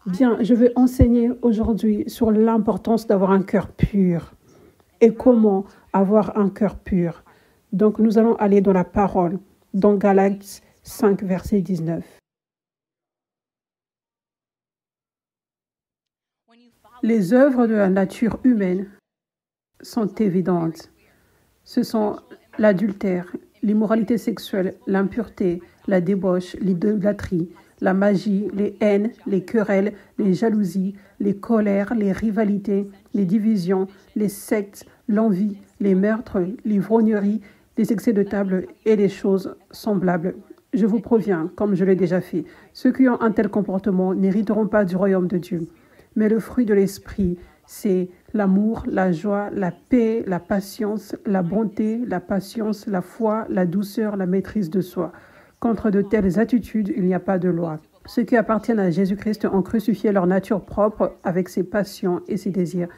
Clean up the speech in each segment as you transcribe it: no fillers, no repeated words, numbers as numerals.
Bien, je vais enseigner aujourd'hui sur l'importance d'avoir un cœur pur et comment avoir un cœur pur. Donc, nous allons aller dans la parole, dans Galates 5, verset 19. Les œuvres de la nature humaine sont évidentes. Ce sont l'adultère, l'immoralité sexuelle, l'impureté, la débauche, l'idolâtrie, la magie, les haines, les querelles, les jalousies, les colères, les rivalités, les divisions, les sectes, l'envie, les meurtres, l'ivrognerie, les excès de table et les choses semblables. Je vous préviens, comme je l'ai déjà fait, ceux qui ont un tel comportement n'hériteront pas du royaume de Dieu. Mais le fruit de l'esprit, c'est l'amour, la joie, la paix, la patience, la bonté, la patience, la foi, la douceur, la maîtrise de soi. Contre de telles attitudes, il n'y a pas de loi. Ceux qui appartiennent à Jésus-Christ ont crucifié leur nature propre avec ses passions et ses désirs.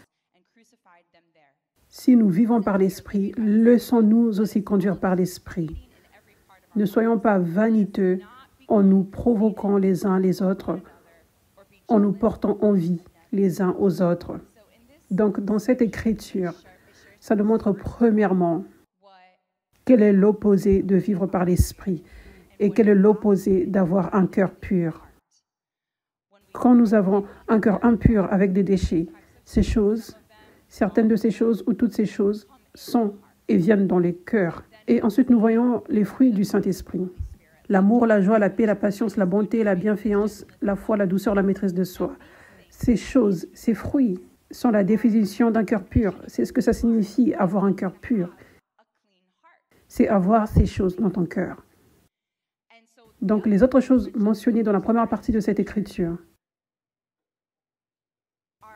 Si nous vivons par l'Esprit, laissons-nous aussi conduire par l'Esprit. Ne soyons pas vaniteux en nous provoquant les uns les autres, en nous portant envie les uns aux autres. Donc, dans cette écriture, ça nous montre premièrement quel est l'opposé de vivre par l'Esprit et quel est l'opposé d'avoir un cœur pur. Quand nous avons un cœur impur avec des déchets, ces choses, certaines de ces choses ou toutes ces choses sont et viennent dans les cœurs. Et ensuite, nous voyons les fruits du Saint-Esprit. L'amour, la joie, la paix, la patience, la bonté, la bienveillance, la foi, la douceur, la maîtrise de soi. Ces choses, ces fruits sont la définition d'un cœur pur. C'est ce que ça signifie, avoir un cœur pur. C'est avoir ces choses dans ton cœur. Donc, les autres choses mentionnées dans la première partie de cette écriture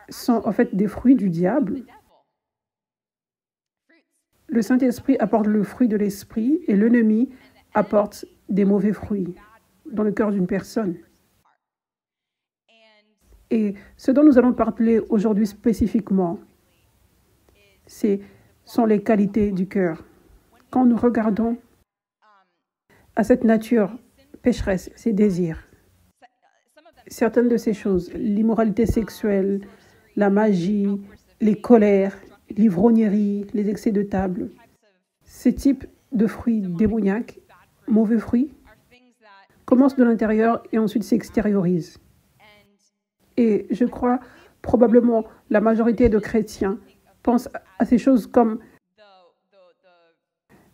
sont en fait des fruits du diable. Le Saint-Esprit apporte le fruit de l'Esprit et l'ennemi apporte des mauvais fruits dans le cœur d'une personne. Et ce dont nous allons parler aujourd'hui spécifiquement, sont les qualités du cœur. Quand nous regardons à cette nature pécheresse, ses désirs, certaines de ces choses, l'immoralité sexuelle, la magie, les colères, l'ivrognerie, les excès de table, ces types de fruits démoniaques, mauvais fruits, commencent de l'intérieur et ensuite s'extériorisent. Et je crois, probablement, la majorité de chrétiens pensent à ces choses comme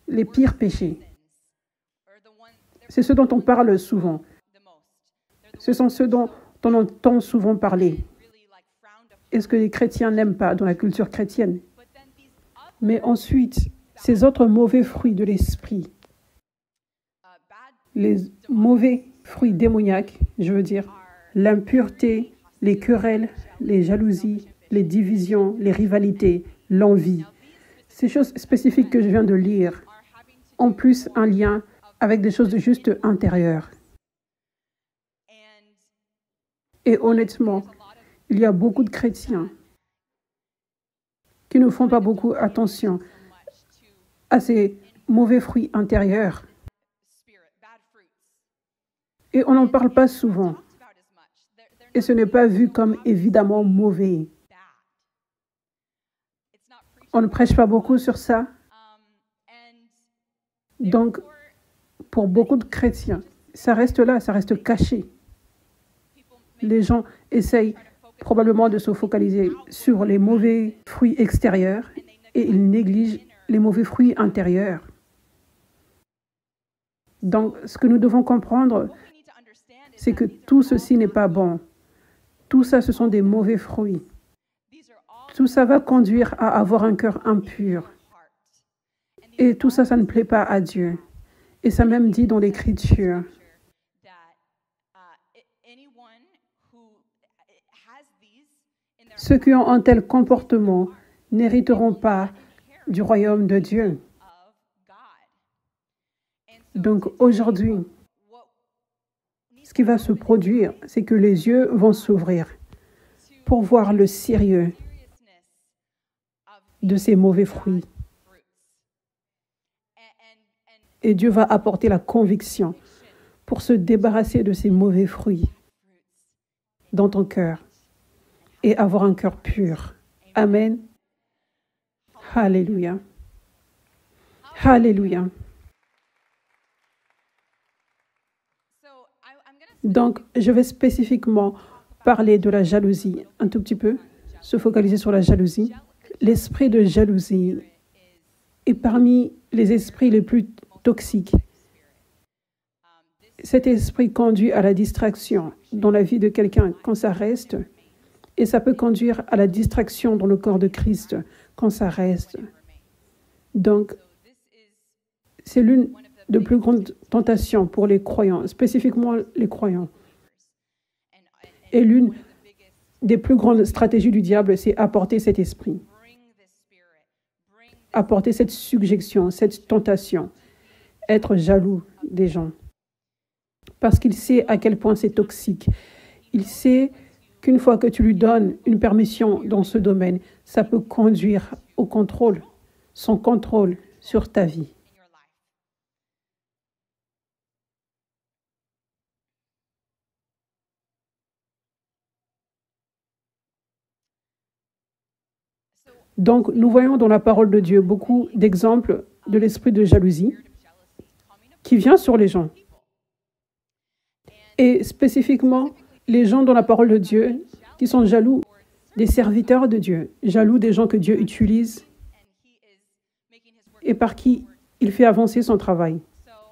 les pires péchés. C'est ce dont on parle souvent. Ce sont ceux dont on entend souvent parler. Et ce que les chrétiens n'aiment pas dans la culture chrétienne. Mais ensuite, ces autres mauvais fruits de l'esprit, les mauvais fruits démoniaques, je veux dire, l'impureté, les querelles, les jalousies, les divisions, les rivalités, l'envie. Ces choses spécifiques que je viens de lire ont plus un lien avec des choses juste intérieures. Et honnêtement, il y a beaucoup de chrétiens qui ne font pas beaucoup attention à ces mauvais fruits intérieurs. Et on n'en parle pas souvent. Et ce n'est pas vu comme évidemment mauvais. On ne prêche pas beaucoup sur ça. Donc, pour beaucoup de chrétiens, ça reste là, ça reste caché. Les gens essayent probablement de se focaliser sur les mauvais fruits extérieurs et ils négligent les mauvais fruits intérieurs. Donc, ce que nous devons comprendre, c'est que tout ceci n'est pas bon. Tout ça, ce sont des mauvais fruits. Tout ça va conduire à avoir un cœur impur. Et tout ça, ça ne plaît pas à Dieu. Et ça même dit dans l'Écriture. Ceux qui ont un tel comportement n'hériteront pas du royaume de Dieu. Donc aujourd'hui, ce qui va se produire, c'est que les yeux vont s'ouvrir pour voir le sérieux de ces mauvais fruits. Et Dieu va apporter la conviction pour se débarrasser de ces mauvais fruits. dans ton cœur et avoir un cœur pur. Amen. Alléluia. Alléluia. Donc, je vais spécifiquement parler de la jalousie un tout petit peu, se focaliser sur la jalousie. L'esprit de jalousie est parmi les esprits les plus toxiques. Cet esprit conduit à la distraction dans la vie de quelqu'un quand ça reste, et ça peut conduire à la distraction dans le corps de Christ quand ça reste. Donc, c'est l'une des plus grandes tentations pour les croyants, spécifiquement les croyants. Et l'une des plus grandes stratégies du diable, c'est apporter cet esprit, apporter cette suggestion, cette tentation, être jaloux des gens. Parce qu'il sait à quel point c'est toxique. Il sait qu'une fois que tu lui donnes une permission dans ce domaine, ça peut conduire au contrôle, son contrôle sur ta vie. Donc, nous voyons dans la parole de Dieu beaucoup d'exemples de l'esprit de jalousie qui vient sur les gens. Et spécifiquement, les gens dans la parole de Dieu qui sont jaloux des serviteurs de Dieu, jaloux des gens que Dieu utilise et par qui il fait avancer son travail.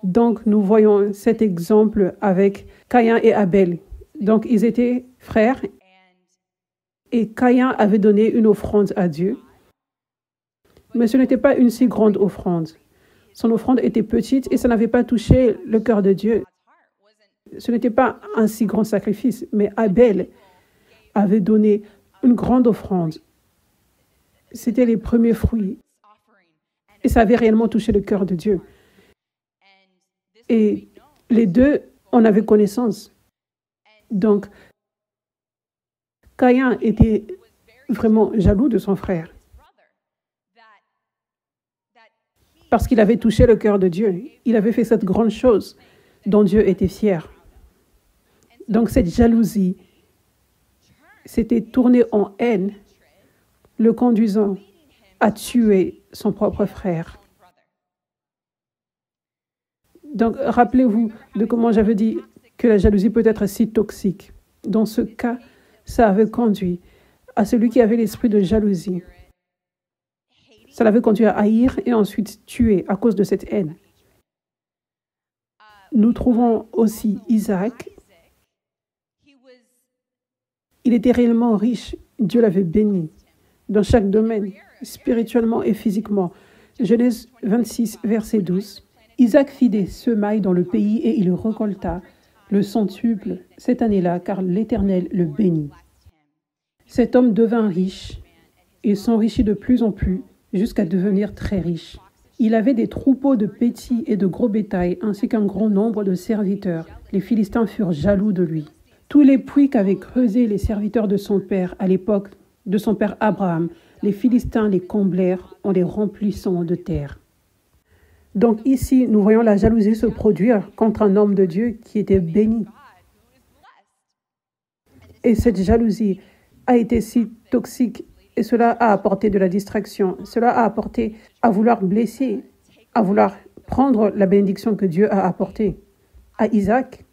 Donc, nous voyons cet exemple avec Caïn et Abel. Donc, ils étaient frères et Caïn avait donné une offrande à Dieu. Mais ce n'était pas une si grande offrande. Son offrande était petite et ça n'avait pas touché le cœur de Dieu. Ce n'était pas un si grand sacrifice, mais Abel avait donné une grande offrande. C'était les premiers fruits. Et ça avait réellement touché le cœur de Dieu. Et les deux en avaient connaissance. Donc, Caïn était vraiment jaloux de son frère. Parce qu'il avait touché le cœur de Dieu. Il avait fait cette grande chose dont Dieu était fier. Donc cette jalousie s'était tournée en haine, le conduisant à tuer son propre frère. Donc rappelez-vous de comment j'avais dit que la jalousie peut être si toxique. Dans ce cas, ça avait conduit à celui qui avait l'esprit de jalousie. Ça l'avait conduit à haïr et ensuite tuer à cause de cette haine. Nous trouvons aussi Isaac. Il était réellement riche. Dieu l'avait béni dans chaque domaine, spirituellement et physiquement. Genèse 26, verset 12. Isaac fit des semailles dans le pays et il récolta le centuple cette année-là, car l'Éternel le bénit. Cet homme devint riche et s'enrichit de plus en plus jusqu'à devenir très riche. Il avait des troupeaux de petits et de gros bétail, ainsi qu'un grand nombre de serviteurs. Les Philistins furent jaloux de lui. Tous les puits qu'avaient creusés les serviteurs de son père à l'époque de son père Abraham, les Philistins les comblèrent en les remplissant de terre. Donc ici, nous voyons la jalousie se produire contre un homme de Dieu qui était béni. Et cette jalousie a été si toxique et cela a apporté de la distraction. Cela a apporté à vouloir blesser, à vouloir prendre la bénédiction que Dieu a apportée à Isaac.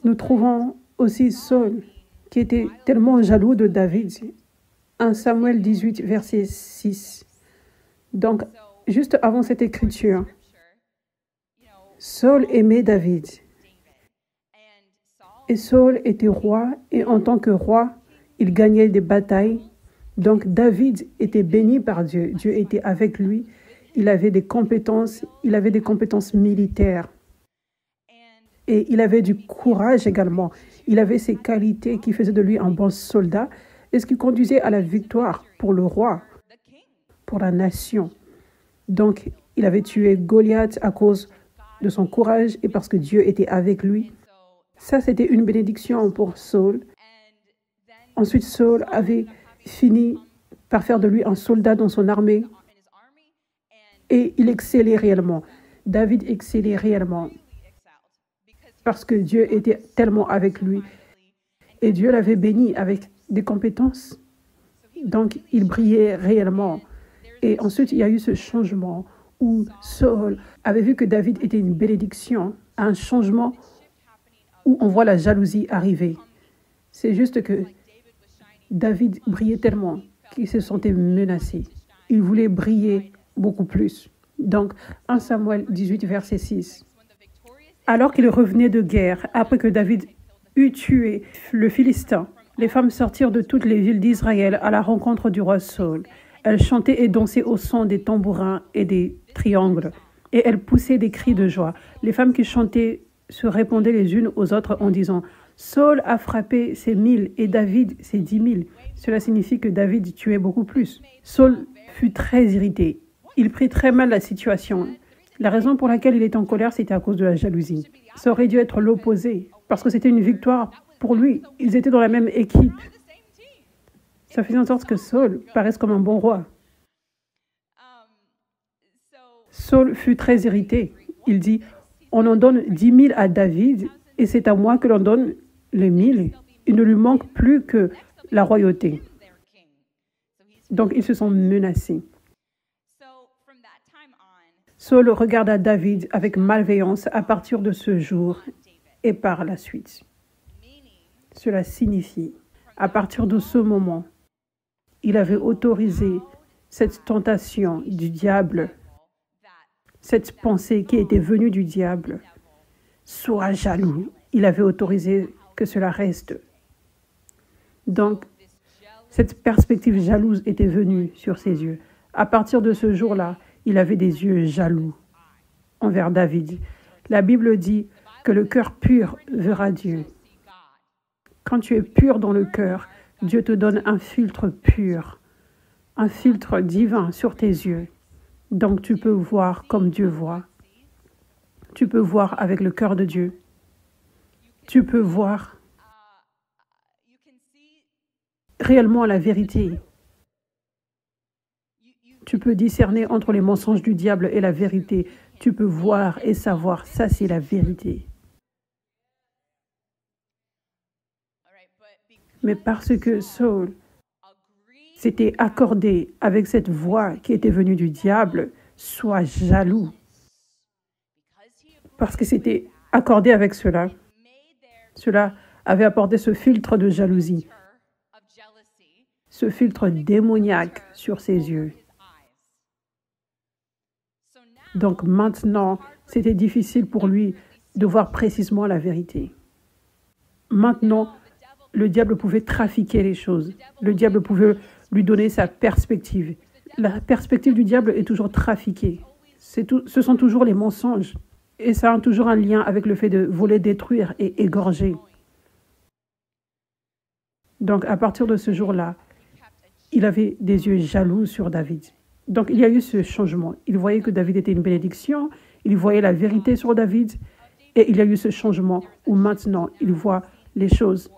Nous trouvons aussi Saul, qui était tellement jaloux de David. 1 Samuel 18, verset 6. Donc, juste avant cette écriture, Saul aimait David. Et Saul était roi, et en tant que roi, il gagnait des batailles. Donc, David était béni par Dieu. Dieu était avec lui. Il avait des compétences militaires. Et il avait du courage également. Il avait ces qualités qui faisaient de lui un bon soldat et ce qui conduisait à la victoire pour le roi, pour la nation. Donc, il avait tué Goliath à cause de son courage et parce que Dieu était avec lui. Ça, c'était une bénédiction pour Saul. Ensuite, Saul avait fini par faire de lui un soldat dans son armée et il excellait réellement. David excellait réellement parce que Dieu était tellement avec lui. Et Dieu l'avait béni avec des compétences. Donc, il brillait réellement. Et ensuite, il y a eu ce changement où Saul avait vu que David était une bénédiction, un changement où on voit la jalousie arriver. C'est juste que David brillait tellement qu'il se sentait menacé. Il voulait briller beaucoup plus. Donc, 1 Samuel 18, verset 6. Alors qu'il revenait de guerre, après que David eut tué le Philistin, les femmes sortirent de toutes les villes d'Israël à la rencontre du roi Saul. Elles chantaient et dansaient au son des tambourins et des triangles, et elles poussaient des cris de joie. Les femmes qui chantaient se répondaient les unes aux autres en disant « Saul a frappé ses 1000 et David ses 10 000 ». Cela signifie que David tuait beaucoup plus. Saul fut très irrité. Il prit très mal la situation. La raison pour laquelle il était en colère, c'était à cause de la jalousie. Ça aurait dû être l'opposé, parce que c'était une victoire pour lui. Ils étaient dans la même équipe. Ça faisait en sorte que Saul paraisse comme un bon roi. Saul fut très irrité. Il dit, on en donne 10 000 à David et c'est à moi que l'on donne les 1000. Il ne lui manque plus que la royauté. Donc, ils se sont menacés. Saul regarda David avec malveillance à partir de ce jour et par la suite. Cela signifie, à partir de ce moment, il avait autorisé cette tentation du diable, cette pensée qui était venue du diable. Sois jaloux. Il avait autorisé que cela reste. Donc, cette perspective jalouse était venue sur ses yeux. À partir de ce jour-là, il avait des yeux jaloux envers David. La Bible dit que le cœur pur verra Dieu. Quand tu es pur dans le cœur, Dieu te donne un filtre pur, un filtre divin sur tes yeux. Donc tu peux voir comme Dieu voit. Tu peux voir avec le cœur de Dieu. Tu peux voir réellement la vérité. Tu peux discerner entre les mensonges du diable et la vérité. Tu peux voir et savoir, ça c'est la vérité. Mais parce que Saul s'était accordé avec cette voix qui était venue du diable, sois jaloux. Parce que c'était accordé avec cela. Cela avait apporté ce filtre de jalousie, ce filtre démoniaque sur ses yeux. Donc maintenant, c'était difficile pour lui de voir précisément la vérité. Maintenant, le diable pouvait trafiquer les choses. Le diable pouvait lui donner sa perspective. La perspective du diable est toujours trafiquée. Ce sont toujours les mensonges. Et ça a toujours un lien avec le fait de voler, détruire et égorger. Donc, à partir de ce jour-là, il avait des yeux jaloux sur David. Donc, il y a eu ce changement. Il voyait que David était une bénédiction. Il voyait la vérité sur David. Et il y a eu ce changement où maintenant, il voit les choses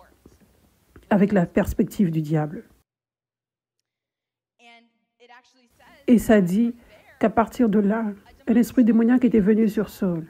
avec la perspective du diable. Et ça dit qu'à partir de là, un esprit démoniaque était venu sur Saul.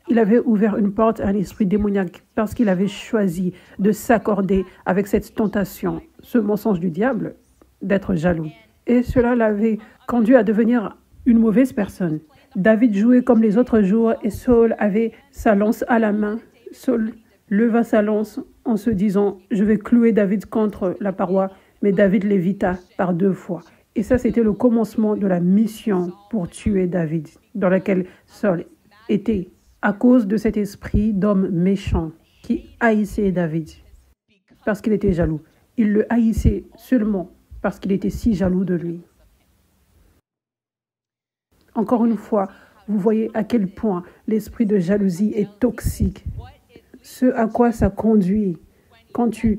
Il avait ouvert une porte à un esprit démoniaque parce qu'il avait choisi de s'accorder avec cette tentation, ce mensonge du diable, d'être jaloux. Et cela l'avait conduit à devenir une mauvaise personne. David jouait comme les autres jours et Saul avait sa lance à la main. Saul leva sa lance en se disant « Je vais clouer David contre la paroi », mais David l'évita par 2 fois. Et ça, c'était le commencement de la mission pour tuer David, dans laquelle Saul était, à cause de cet esprit d'homme méchant qui haïssait David, parce qu'il était jaloux. Il le haïssait seulement parce qu'il était si jaloux de lui. Encore une fois, vous voyez à quel point l'esprit de jalousie est toxique. Ce à quoi ça conduit quand tu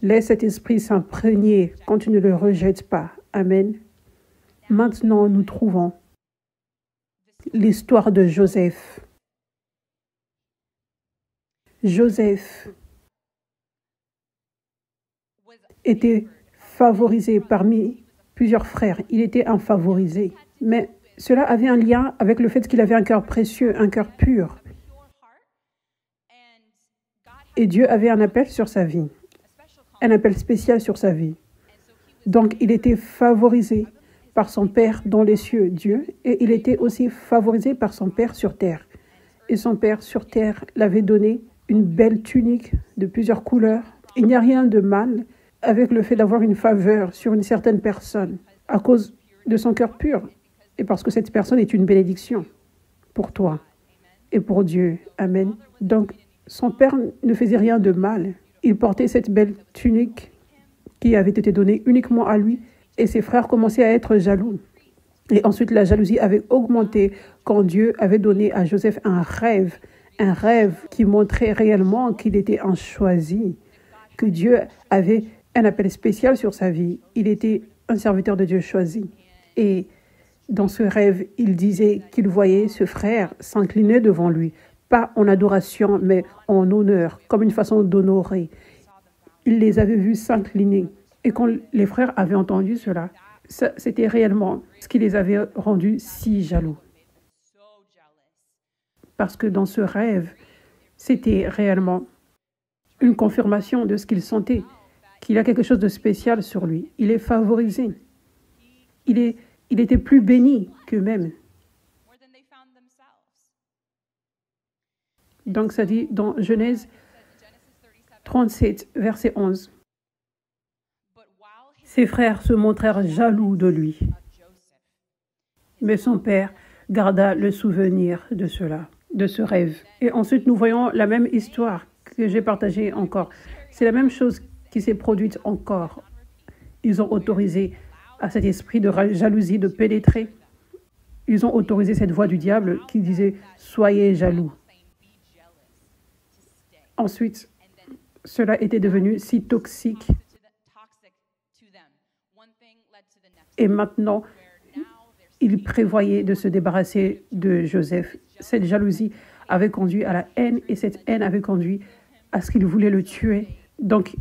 laisses cet esprit s'imprégner, quand tu ne le rejettes pas. Amen. Maintenant, nous trouvons l'histoire de Joseph. Joseph était favorisé parmi plusieurs frères. Il était un favorisé. Mais cela avait un lien avec le fait qu'il avait un cœur précieux, un cœur pur. Et Dieu avait un appel sur sa vie, un appel spécial sur sa vie. Donc, il était favorisé par son Père dans les cieux, Dieu, et il était aussi favorisé par son Père sur terre. Et son Père sur terre l'avait donné une belle tunique de plusieurs couleurs. Il n'y a rien de mal avec le fait d'avoir une faveur sur une certaine personne à cause de son cœur pur et parce que cette personne est une bénédiction pour toi et pour Dieu. Amen. Donc, son père ne faisait rien de mal. Il portait cette belle tunique qui avait été donnée uniquement à lui et ses frères commençaient à être jaloux. Et ensuite, la jalousie avait augmenté quand Dieu avait donné à Joseph un rêve qui montrait réellement qu'il était un choisi, que Dieu avait un appel spécial sur sa vie. Il était un serviteur de Dieu choisi. Et dans ce rêve, il disait qu'il voyait ce frère s'incliner devant lui, pas en adoration, mais en honneur, comme une façon d'honorer. Il les avait vus s'incliner. Et quand les frères avaient entendu cela, c'était réellement ce qui les avait rendus si jaloux. Parce que dans ce rêve, c'était réellement une confirmation de ce qu'il sentait, qu'il a quelque chose de spécial sur lui. Il est favorisé. Il était plus béni qu'eux-mêmes. Donc ça dit dans Genèse 37, verset 11. Ses frères se montrèrent jaloux de lui. Mais son père garda le souvenir de cela, de ce rêve. Et ensuite, nous voyons la même histoire que j'ai partagée encore. C'est la même chose qui s'est produite encore. Ils ont autorisé à cet esprit de jalousie de pénétrer. Ils ont autorisé cette voix du diable qui disait « Soyez jaloux ». Ensuite, cela était devenu si toxique. Et maintenant, ils prévoyaient de se débarrasser de Joseph. Cette jalousie avait conduit à la haine et cette haine avait conduit à ce qu'ils voulaient le tuer. Donc,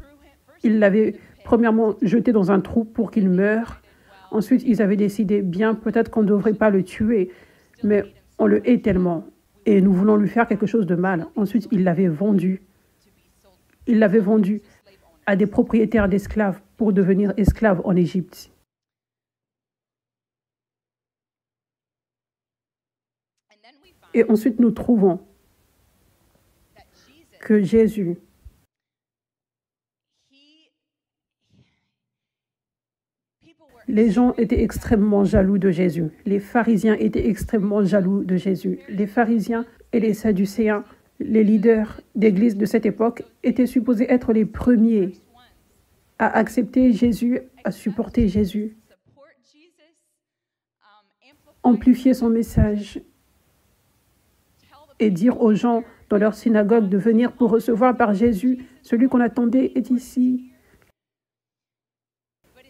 ils l'avaient premièrement jeté dans un trou pour qu'il meure. Ensuite, ils avaient décidé, bien, peut-être qu'on ne devrait pas le tuer, mais on le hait tellement et nous voulons lui faire quelque chose de mal. Ensuite, ils l'avaient vendu. Ils l'avaient vendu à des propriétaires d'esclaves pour devenir esclaves en Égypte. Et ensuite, nous trouvons que Jésus, les gens étaient extrêmement jaloux de Jésus. Les pharisiens étaient extrêmement jaloux de Jésus. Les pharisiens et les sadducéens, les leaders d'église de cette époque, étaient supposés être les premiers à accepter Jésus, à supporter Jésus, amplifier son message et dire aux gens dans leur synagogue de venir pour recevoir par Jésus, celui qu'on attendait est ici.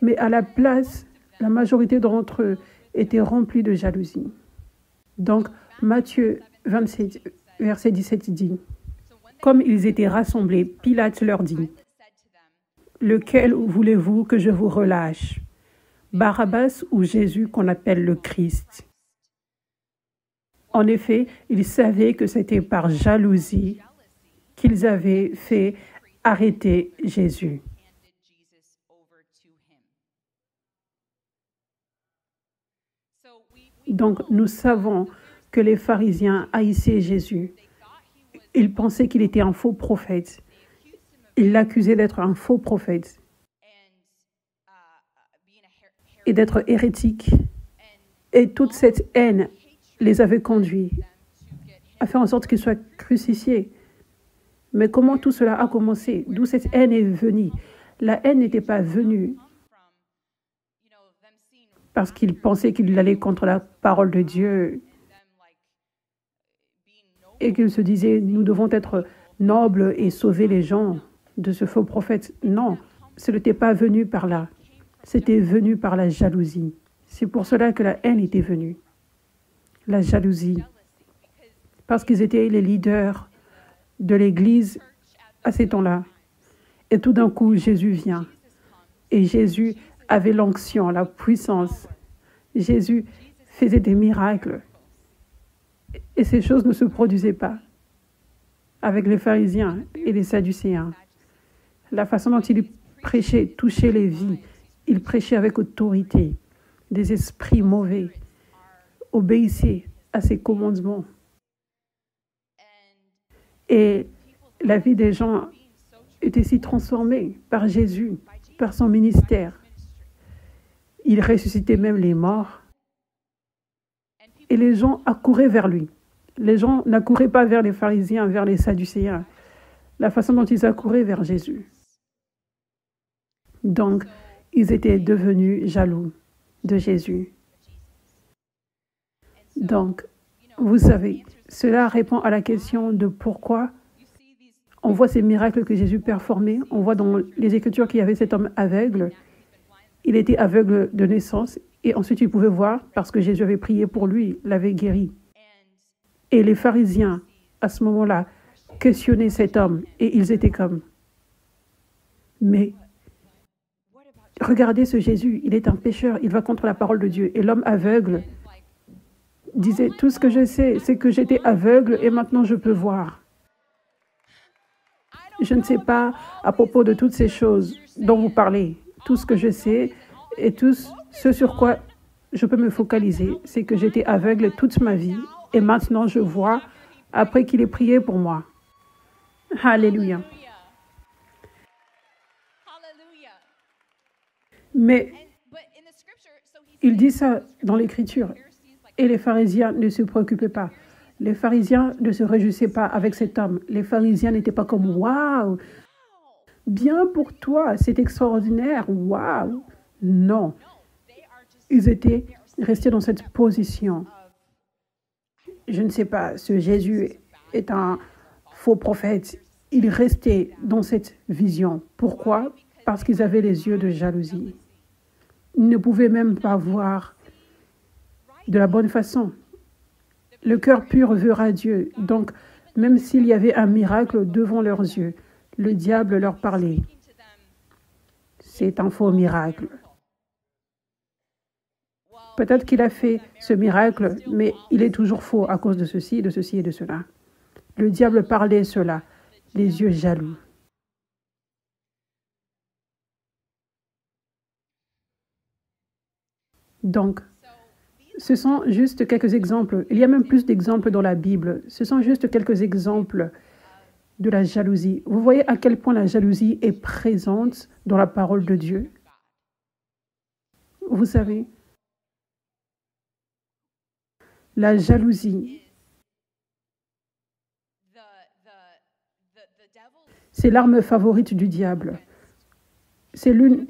Mais à la place, la majorité d'entre eux étaient remplis de jalousie. Donc, Matthieu 27, verset 17 dit, « Comme ils étaient rassemblés, Pilate leur dit, « Lequel voulez-vous que je vous relâche, Barabbas ou Jésus qu'on appelle le Christ ?» En effet, ils savaient que c'était par jalousie qu'ils avaient fait arrêter Jésus. Donc, nous savons que les pharisiens haïssaient Jésus. Ils pensaient qu'il était un faux prophète. Ils l'accusaient d'être un faux prophète et d'être hérétique. Et toute cette haine les avait conduits à faire en sorte qu'il soit crucifié. Mais comment tout cela a commencé? D'où cette haine est venue? La haine n'était pas venue parce qu'ils pensaient qu'ils allaient contre la parole de Dieu et qu'ils se disaient, nous devons être nobles et sauver les gens de ce faux prophète. Non, ce n'était pas venu par là. C'était venu par la jalousie. C'est pour cela que la haine était venue. La jalousie. Parce qu'ils étaient les leaders de l'Église à ces temps-là. Et tout d'un coup, Jésus vient. Et Jésus avait l'onction, la puissance. Jésus faisait des miracles. Et ces choses ne se produisaient pas avec les pharisiens et les sadducéens. La façon dont il prêchait touchait les vies. Il prêchait avec autorité. Des esprits mauvais obéissaient à ses commandements. Et la vie des gens était si transformée par Jésus, par son ministère. Il ressuscitait même les morts. Et les gens accouraient vers lui. Les gens n'accouraient pas vers les pharisiens, vers les sadducéens. La façon dont ils accouraient vers Jésus. Donc, ils étaient devenus jaloux de Jésus. Donc, vous savez, cela répond à la question de pourquoi on voit ces miracles que Jésus performait. On voit dans les Écritures qu'il y avait cet homme aveugle. Il était aveugle de naissance et ensuite il pouvait voir parce que Jésus avait prié pour lui, l'avait guéri. Et les pharisiens, à ce moment-là, questionnaient cet homme et ils étaient comme, mais regardez ce Jésus, il est un pécheur, il va contre la parole de Dieu. Et l'homme aveugle disait, tout ce que je sais, c'est que j'étais aveugle et maintenant je peux voir. Je ne sais pas à propos de toutes ces choses dont vous parlez. Tout ce que je sais et tout ce sur quoi je peux me focaliser, c'est que j'étais aveugle toute ma vie et maintenant je vois après qu'il ait prié pour moi. Alléluia. Mais il dit ça dans l'Écriture et les pharisiens ne se préoccupaient pas. Les pharisiens ne se réjouissaient pas avec cet homme. Les pharisiens n'étaient pas comme « Waouh, bien pour toi, c'est extraordinaire, waouh !» Non, ils étaient restés dans cette position. Je ne sais pas, ce Jésus est un faux prophète. Ils restaient dans cette vision. Pourquoi? Parce qu'ils avaient les yeux de jalousie. Ils ne pouvaient même pas voir de la bonne façon. Le cœur pur verra Dieu. Donc, même s'il y avait un miracle devant leurs yeux, le diable leur parlait. C'est un faux miracle. Peut-être qu'il a fait ce miracle, mais il est toujours faux à cause de ceci, de ceci et de cela. Le diable parlait cela, les yeux jaloux. Donc, ce sont juste quelques exemples. Il y a même plus d'exemples dans la Bible. Ce sont juste quelques exemples de la jalousie. Vous voyez à quel point la jalousie est présente dans la parole de Dieu? Vous savez, la jalousie, c'est l'arme favorite du diable. C'est l'une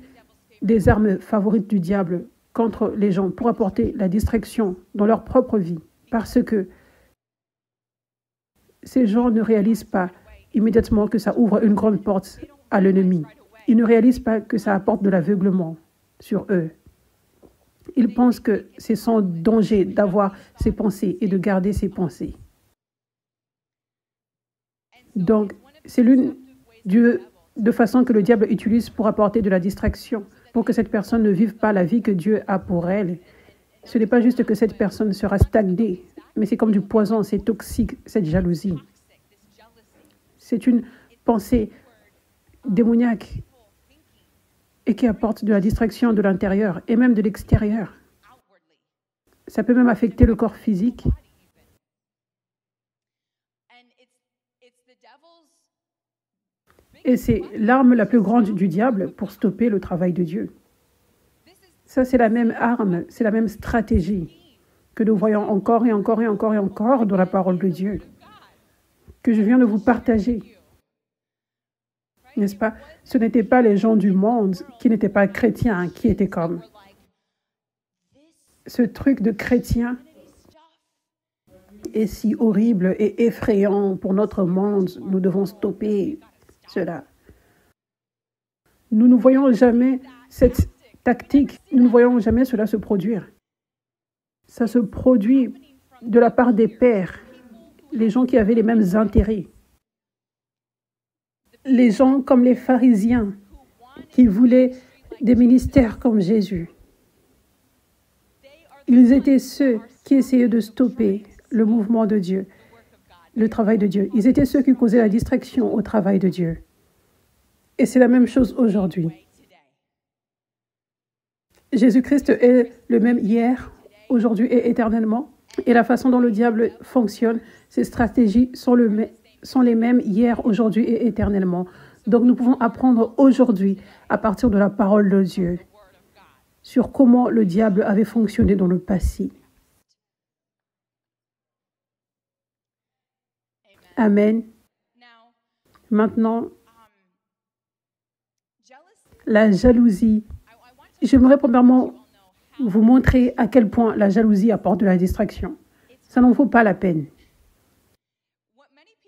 des armes favorites du diable contre les gens pour apporter la distraction dans leur propre vie. Parce que ces gens ne réalisent pas immédiatement que ça ouvre une grande porte à l'ennemi. Ils ne réalisent pas que ça apporte de l'aveuglement sur eux. Ils pensent que c'est sans danger d'avoir ces pensées et de garder ces pensées. Donc, c'est l'une de façons que le diable utilise pour apporter de la distraction, pour que cette personne ne vive pas la vie que Dieu a pour elle. Ce n'est pas juste que cette personne sera stagnée, mais c'est comme du poison, c'est toxique, cette jalousie. C'est une pensée démoniaque et qui apporte de la distraction de l'intérieur et même de l'extérieur. Ça peut même affecter le corps physique. Et c'est l'arme la plus grande du diable pour stopper le travail de Dieu. Ça, c'est la même arme, c'est la même stratégie que nous voyons encore et encore et encore et encore dans la parole de Dieu, que je viens de vous partager. N'est-ce pas? Ce n'étaient pas les gens du monde qui n'étaient pas chrétiens qui étaient comme ce truc de chrétien est si horrible et effrayant pour notre monde. Nous devons stopper cela. Nous ne voyons jamais cette tactique, nous ne voyons jamais cela se produire. Ça se produit de la part des pères, les gens qui avaient les mêmes intérêts. Les gens comme les pharisiens qui voulaient des ministères comme Jésus. Ils étaient ceux qui essayaient de stopper le mouvement de Dieu. le travail de Dieu. Ils étaient ceux qui causaient la distraction au travail de Dieu. Et c'est la même chose aujourd'hui. Jésus-Christ est le même hier, aujourd'hui et éternellement. Et la façon dont le diable fonctionne, ses stratégies sont les mêmes hier, aujourd'hui et éternellement. Donc nous pouvons apprendre aujourd'hui, à partir de la parole de Dieu, sur comment le diable avait fonctionné dans le passé. Amen. Maintenant, la jalousie. J'aimerais premièrement vous montrer à quel point la jalousie apporte de la distraction. Ça n'en vaut pas la peine.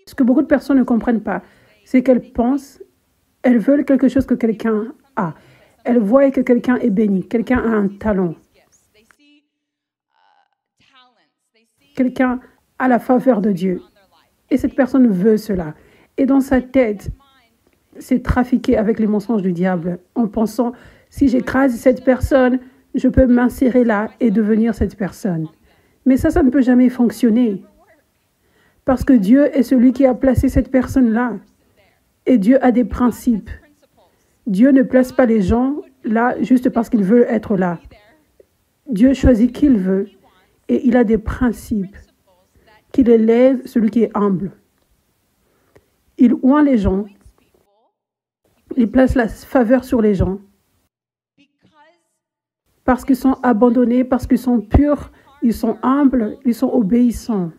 Ce que beaucoup de personnes ne comprennent pas, c'est qu'elles pensent, elles veulent quelque chose que quelqu'un a. Elles voient que quelqu'un est béni, quelqu'un a un talent. Quelqu'un a la faveur de Dieu. Et cette personne veut cela. Et dans sa tête, c'est trafiqué avec les mensonges du diable en pensant, si j'écrase cette personne, je peux m'insérer là et devenir cette personne. Mais ça ne peut jamais fonctionner. Parce que Dieu est celui qui a placé cette personne-là. Et Dieu a des principes. Dieu ne place pas les gens là juste parce qu'ils veulent être là. Dieu choisit qui il veut et il a des principes qu'il élève celui qui est humble. Il oint les gens. Il place la faveur sur les gens parce qu'ils sont abandonnés, parce qu'ils sont purs, ils sont humbles, ils sont obéissants.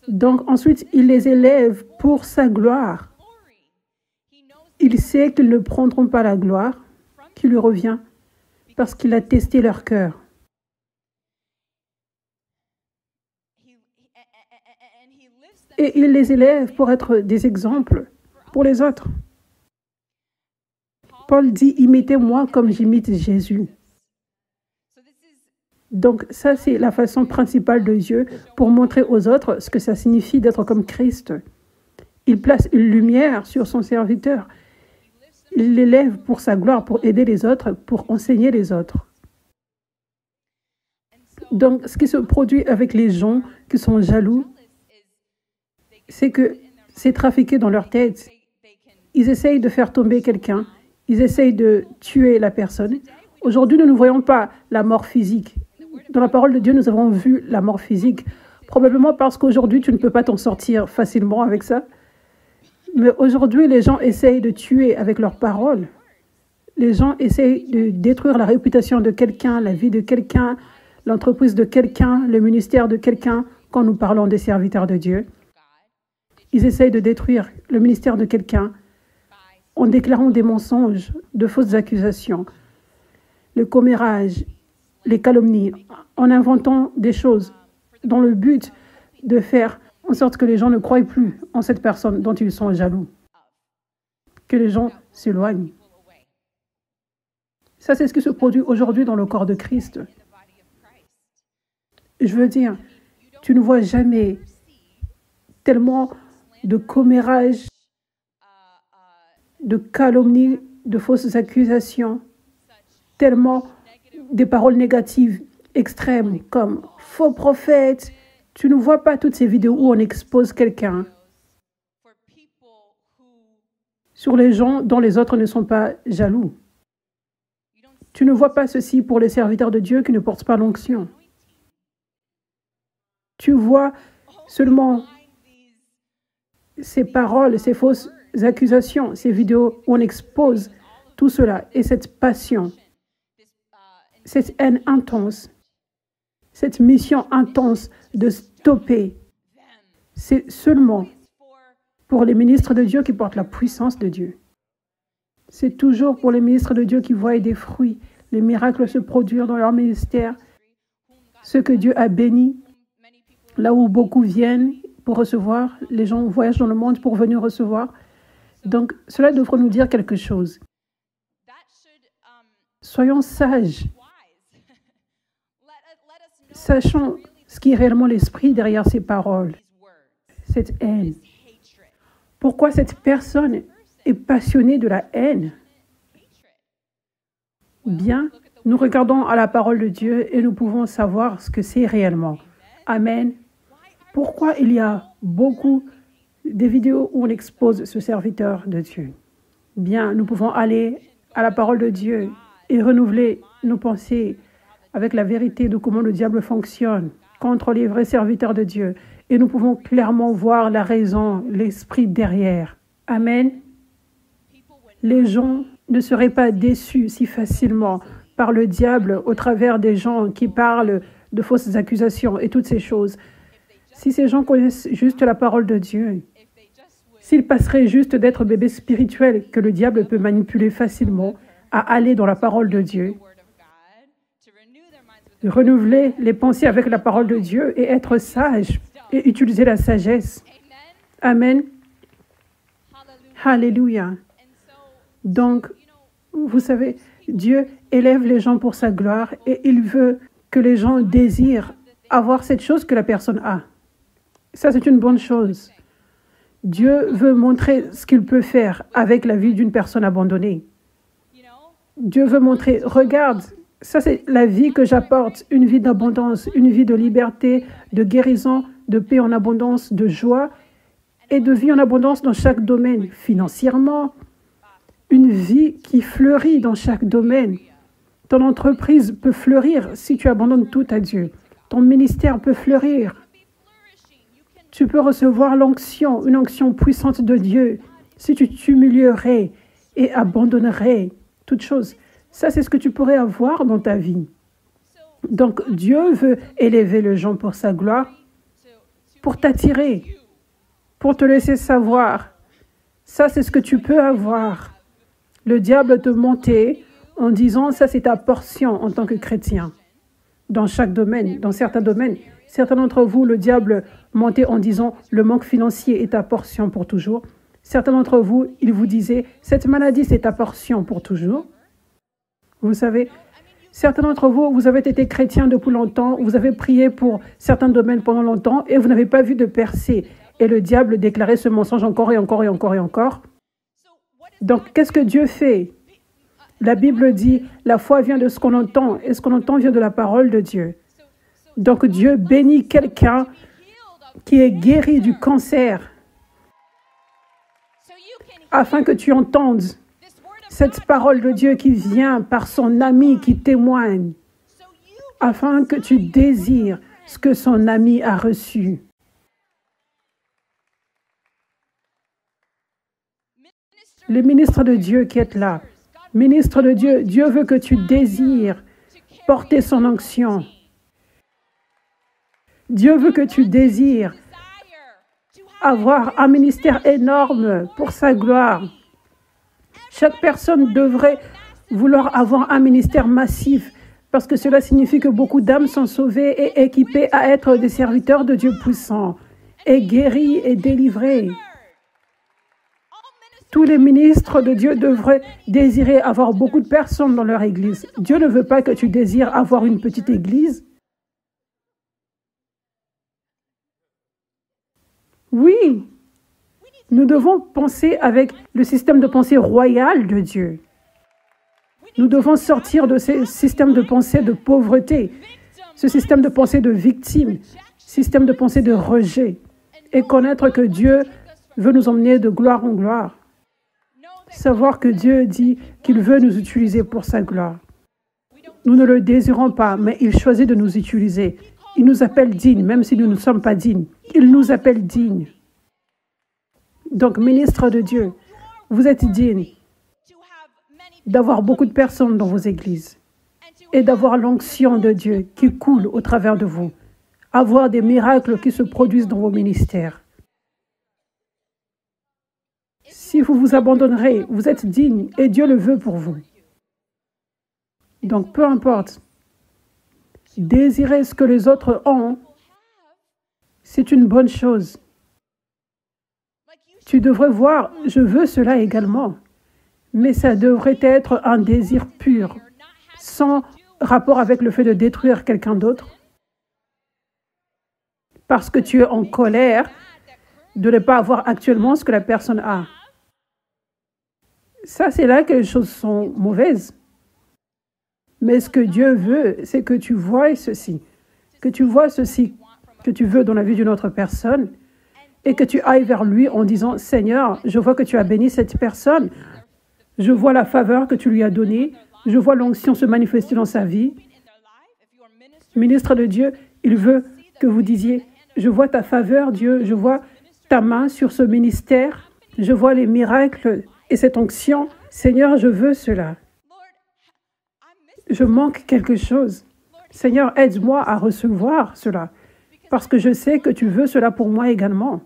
Donc ensuite, il les élève pour sa gloire. Il sait qu'ils ne prendront pas la gloire qui lui revient parce qu'il a testé leur cœur. Et il les élève pour être des exemples pour les autres. Paul dit, imitez-moi comme j'imite Jésus. Donc ça, c'est la façon principale de Dieu pour montrer aux autres ce que ça signifie d'être comme Christ. Il place une lumière sur son serviteur. Il l'élève pour sa gloire, pour aider les autres, pour enseigner les autres. Donc, ce qui se produit avec les gens qui sont jaloux, c'est que c'est trafiqué dans leur tête. Ils essayent de faire tomber quelqu'un. Ils essayent de tuer la personne. Aujourd'hui, nous ne voyons pas la mort physique. Dans la parole de Dieu, nous avons vu la mort physique. Probablement parce qu'aujourd'hui, tu ne peux pas t'en sortir facilement avec ça. Mais aujourd'hui, les gens essayent de tuer avec leurs paroles. Les gens essayent de détruire la réputation de quelqu'un, la vie de quelqu'un, l'entreprise de quelqu'un, le ministère de quelqu'un, quand nous parlons des serviteurs de Dieu. Ils essayent de détruire le ministère de quelqu'un en déclarant des mensonges, de fausses accusations, le commérage, les calomnies, en inventant des choses dans le but de faire en sorte que les gens ne croient plus en cette personne dont ils sont jaloux, que les gens s'éloignent. Ça, c'est ce qui se produit aujourd'hui dans le corps de Christ. Je veux dire, tu ne vois jamais tellement de commérage, de calomnies, de fausses accusations, tellement des paroles négatives extrêmes comme faux prophète. Tu ne vois pas toutes ces vidéos où on expose quelqu'un sur les gens dont les autres ne sont pas jaloux. Tu ne vois pas ceci pour les serviteurs de Dieu qui ne portent pas l'onction. Tu vois seulement ces paroles, ces fausses accusations, ces vidéos où on expose tout cela et cette passion, cette haine intense, cette mission intense de stopper. C'est seulement pour les ministres de Dieu qui portent la puissance de Dieu. C'est toujours pour les ministres de Dieu qui voient des fruits, les miracles se produire dans leur ministère, ce que Dieu a béni, là où beaucoup viennent pour recevoir, les gens voyagent dans le monde pour venir recevoir. Donc, cela devrait nous dire quelque chose. Soyons sages. Sachons ce qui est réellement l'esprit derrière ces paroles, cette haine. Pourquoi cette personne est passionnée de la haine? Bien, nous regardons à la parole de Dieu et nous pouvons savoir ce que c'est réellement. Amen. Pourquoi il y a beaucoup de vidéos où on expose ce serviteur de Dieu? Bien, nous pouvons aller à la parole de Dieu et renouveler nos pensées avec la vérité de comment le diable fonctionne contre les vrais serviteurs de Dieu. Et nous pouvons clairement voir la raison, l'esprit derrière. Amen. Les gens ne seraient pas déçus si facilement par le diable au travers des gens qui parlent de fausses accusations et toutes ces choses. Si ces gens connaissent juste la parole de Dieu, s'ils passeraient juste d'être bébés spirituels que le diable peut manipuler facilement à aller dans la parole de Dieu, renouveler les pensées avec la parole de Dieu et être sage et utiliser la sagesse. Amen. Alléluia. Donc, vous savez, Dieu élève les gens pour sa gloire et il veut que les gens désirent avoir cette chose que la personne a. Ça, c'est une bonne chose. Dieu veut montrer ce qu'il peut faire avec la vie d'une personne abandonnée. Dieu veut montrer, regarde, ça c'est la vie que j'apporte, une vie d'abondance, une vie de liberté, de guérison, de paix en abondance, de joie et de vie en abondance dans chaque domaine, financièrement, une vie qui fleurit dans chaque domaine. Ton entreprise peut fleurir si tu abandonnes tout à Dieu. Ton ministère peut fleurir. Tu peux recevoir l'onction, une onction puissante de Dieu, si tu t'humilierais et abandonnerais toutes choses. Ça, c'est ce que tu pourrais avoir dans ta vie. Donc, Dieu veut élever les gens pour sa gloire, pour t'attirer, pour te laisser savoir. Ça, c'est ce que tu peux avoir. Le diable te montait en disant, ça, c'est ta portion en tant que chrétien. Dans chaque domaine, dans certains domaines, certains d'entre vous, le diable montait en disant, le manque financier est ta portion pour toujours. Certains d'entre vous, il vous disait, cette maladie, c'est ta portion pour toujours. Vous savez, certains d'entre vous, vous avez été chrétiens depuis longtemps, vous avez prié pour certains domaines pendant longtemps et vous n'avez pas vu de percée. Et le diable déclarait ce mensonge encore et encore et encore et encore. Donc, qu'est-ce que Dieu fait? La Bible dit, la foi vient de ce qu'on entend et ce qu'on entend vient de la parole de Dieu. Donc, Dieu bénit quelqu'un qui est guéri du cancer afin que tu entendes cette parole de Dieu qui vient par son ami qui témoigne, afin que tu désires ce que son ami a reçu. Le ministre de Dieu qui est là, ministre de Dieu, Dieu veut que tu désires porter son onction. Dieu veut que tu désires avoir un ministère énorme pour sa gloire. Chaque personne devrait vouloir avoir un ministère massif parce que cela signifie que beaucoup d'âmes sont sauvées et équipées à être des serviteurs de Dieu puissants et guéris et délivrés. Tous les ministres de Dieu devraient désirer avoir beaucoup de personnes dans leur église. Dieu ne veut pas que tu désires avoir une petite église. Oui, nous devons penser avec le système de pensée royal de Dieu. Nous devons sortir de ce système de pensée de pauvreté, ce système de pensée de victime, système de pensée de rejet, et connaître que Dieu veut nous emmener de gloire en gloire. Savoir que Dieu dit qu'il veut nous utiliser pour sa gloire. Nous ne le désirons pas, mais il choisit de nous utiliser. Il nous appelle dignes, même si nous ne sommes pas dignes. Il nous appelle dignes. Donc, ministre de Dieu, vous êtes dignes d'avoir beaucoup de personnes dans vos églises et d'avoir l'onction de Dieu qui coule au travers de vous. Avoir des miracles qui se produisent dans vos ministères. Si vous vous abandonnerez, vous êtes digne et Dieu le veut pour vous. Donc, peu importe. Désirer ce que les autres ont, c'est une bonne chose. Tu devrais voir, je veux cela également. Mais ça devrait être un désir pur, sans rapport avec le fait de détruire quelqu'un d'autre. Parce que tu es en colère de ne pas avoir actuellement ce que la personne a. Ça, c'est là que les choses sont mauvaises. Mais ce que Dieu veut, c'est que tu vois ceci. Que tu vois ceci que tu veux dans la vie d'une autre personne et que tu ailles vers lui en disant « Seigneur, je vois que tu as béni cette personne. Je vois la faveur que tu lui as donnée. Je vois l'onction se manifester dans sa vie. » Ministre de Dieu, il veut que vous disiez « Je vois ta faveur, Dieu. Je vois ta main sur ce ministère. Je vois les miracles et cette onction. Seigneur, je veux cela. Je manque quelque chose. Seigneur, aide-moi à recevoir cela, parce que je sais que tu veux cela pour moi également. »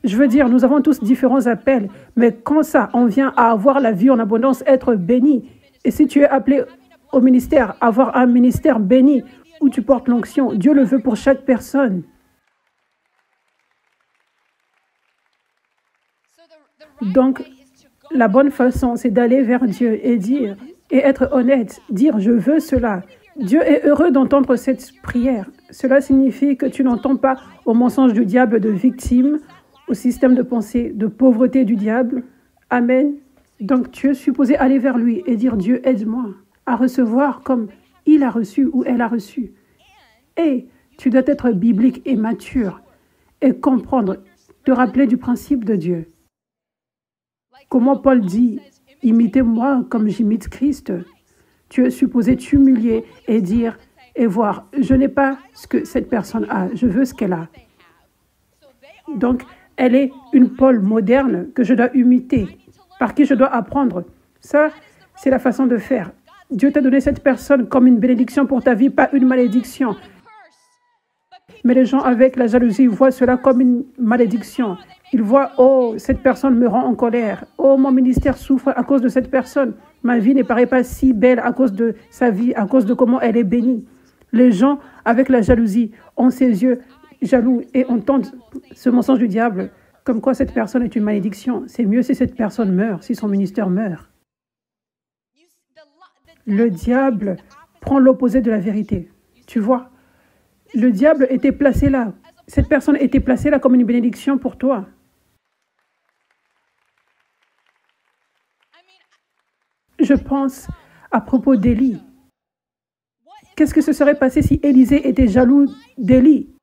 Je veux dire, nous avons tous différents appels, mais quand ça en vient à avoir la vie en abondance, être béni, et si tu es appelé au ministère, avoir un ministère béni, où tu portes l'onction, Dieu le veut pour chaque personne. Donc, la bonne façon, c'est d'aller vers Dieu et dire, et être honnête, dire « je veux cela ». Dieu est heureux d'entendre cette prière. Cela signifie que tu n'entends pas au mensonge du diable de victime, au système de pensée de pauvreté du diable. Amen. Donc tu es supposé aller vers lui et dire « Dieu, aide-moi à recevoir comme il a reçu ou elle a reçu ». Et tu dois être biblique et mature et comprendre, te rappeler du principe de Dieu. Comment Paul dit « Imitez-moi comme j'imite Christ ». Tu es supposé t'humilier et dire et voir, je n'ai pas ce que cette personne a, je veux ce qu'elle a. Donc, elle est une Paul moderne que je dois imiter, par qui je dois apprendre. Ça, c'est la façon de faire. Dieu t'a donné cette personne comme une bénédiction pour ta vie, pas une malédiction. Mais les gens avec la jalousie voient cela comme une malédiction. Ils voient, oh, cette personne me rend en colère. Oh, mon ministère souffre à cause de cette personne. Ma vie ne paraît pas si belle à cause de sa vie, à cause de comment elle est bénie. Les gens avec la jalousie ont ses yeux jaloux et entendent ce mensonge du diable, comme quoi cette personne est une malédiction. C'est mieux si cette personne meurt, si son ministère meurt. Le diable prend l'opposé de la vérité. Tu vois, le diable était placé là. Cette personne était placée là comme une bénédiction pour toi. Je pense à propos d'Élie. Qu'est-ce que se serait passé si Élisée était jaloux d'Élie?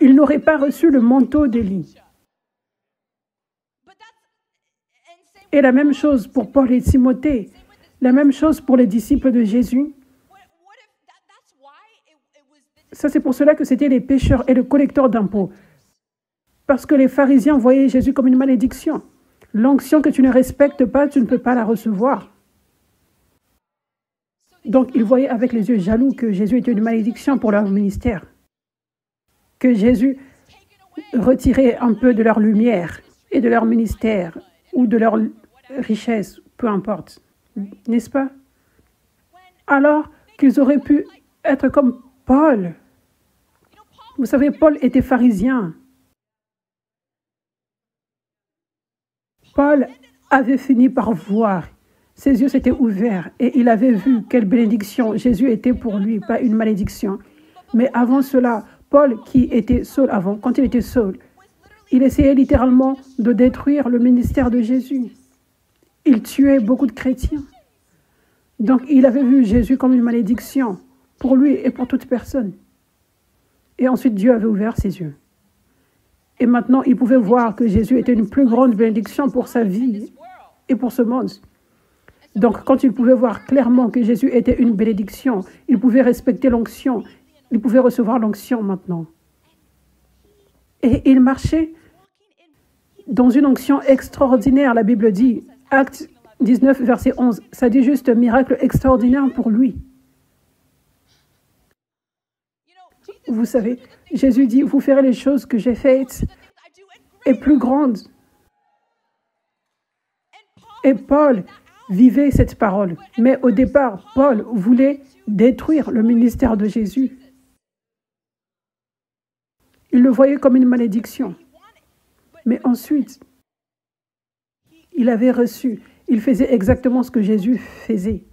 Il n'aurait pas reçu le manteau d'Élie. Et la même chose pour Paul et Timothée. La même chose pour les disciples de Jésus. Ça, c'est pour cela que c'était les pécheurs et les collecteurs d'impôts. Parce que les pharisiens voyaient Jésus comme une malédiction. L'onction que tu ne respectes pas, tu ne peux pas la recevoir. Donc, ils voyaient avec les yeux jaloux que Jésus était une malédiction pour leur ministère. Que Jésus retirait un peu de leur lumière et de leur ministère ou de leur richesse, peu importe. N'est-ce pas? Alors qu'ils auraient pu être comme Paul. Vous savez, Paul était pharisien. Paul avait fini par voir. Ses yeux s'étaient ouverts et il avait vu quelle bénédiction Jésus était pour lui, pas une malédiction. Mais avant cela, Paul, qui était Saul avant, quand il était Saul, il essayait littéralement de détruire le ministère de Jésus. Il tuait beaucoup de chrétiens. Donc, il avait vu Jésus comme une malédiction pour lui et pour toute personne. Et ensuite, Dieu avait ouvert ses yeux. Et maintenant, il pouvait voir que Jésus était une plus grande bénédiction pour sa vie et pour ce monde. Donc, quand il pouvait voir clairement que Jésus était une bénédiction, il pouvait respecter l'onction, il pouvait recevoir l'onction maintenant. Et il marchait dans une onction extraordinaire, la Bible dit, Acte 19, verset 11, ça dit juste un miracle extraordinaire pour lui. Vous savez, Jésus dit, vous ferez les choses que j'ai faites et plus grandes. Et Paul vivait cette parole. Mais au départ, Paul voulait détruire le ministère de Jésus. Il le voyait comme une malédiction. Mais ensuite, il avait reçu. Il faisait exactement ce que Jésus faisait.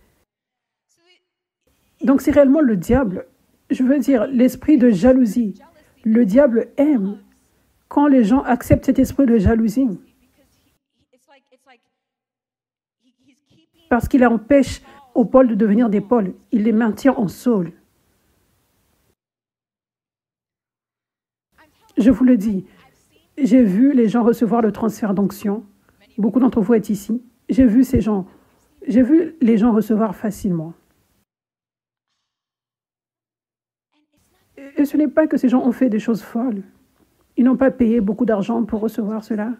Donc c'est réellement le diable. Je veux dire, l'esprit de jalousie. Le diable aime quand les gens acceptent cet esprit de jalousie. Parce qu'il empêche aux Paul de devenir des Paul. Il les maintient en Saul. Je vous le dis, j'ai vu les gens recevoir le transfert d'onction. Beaucoup d'entre vous êtes ici. J'ai vu les gens recevoir facilement. Et ce n'est pas que ces gens ont fait des choses folles. Ils n'ont pas payé beaucoup d'argent pour recevoir cela.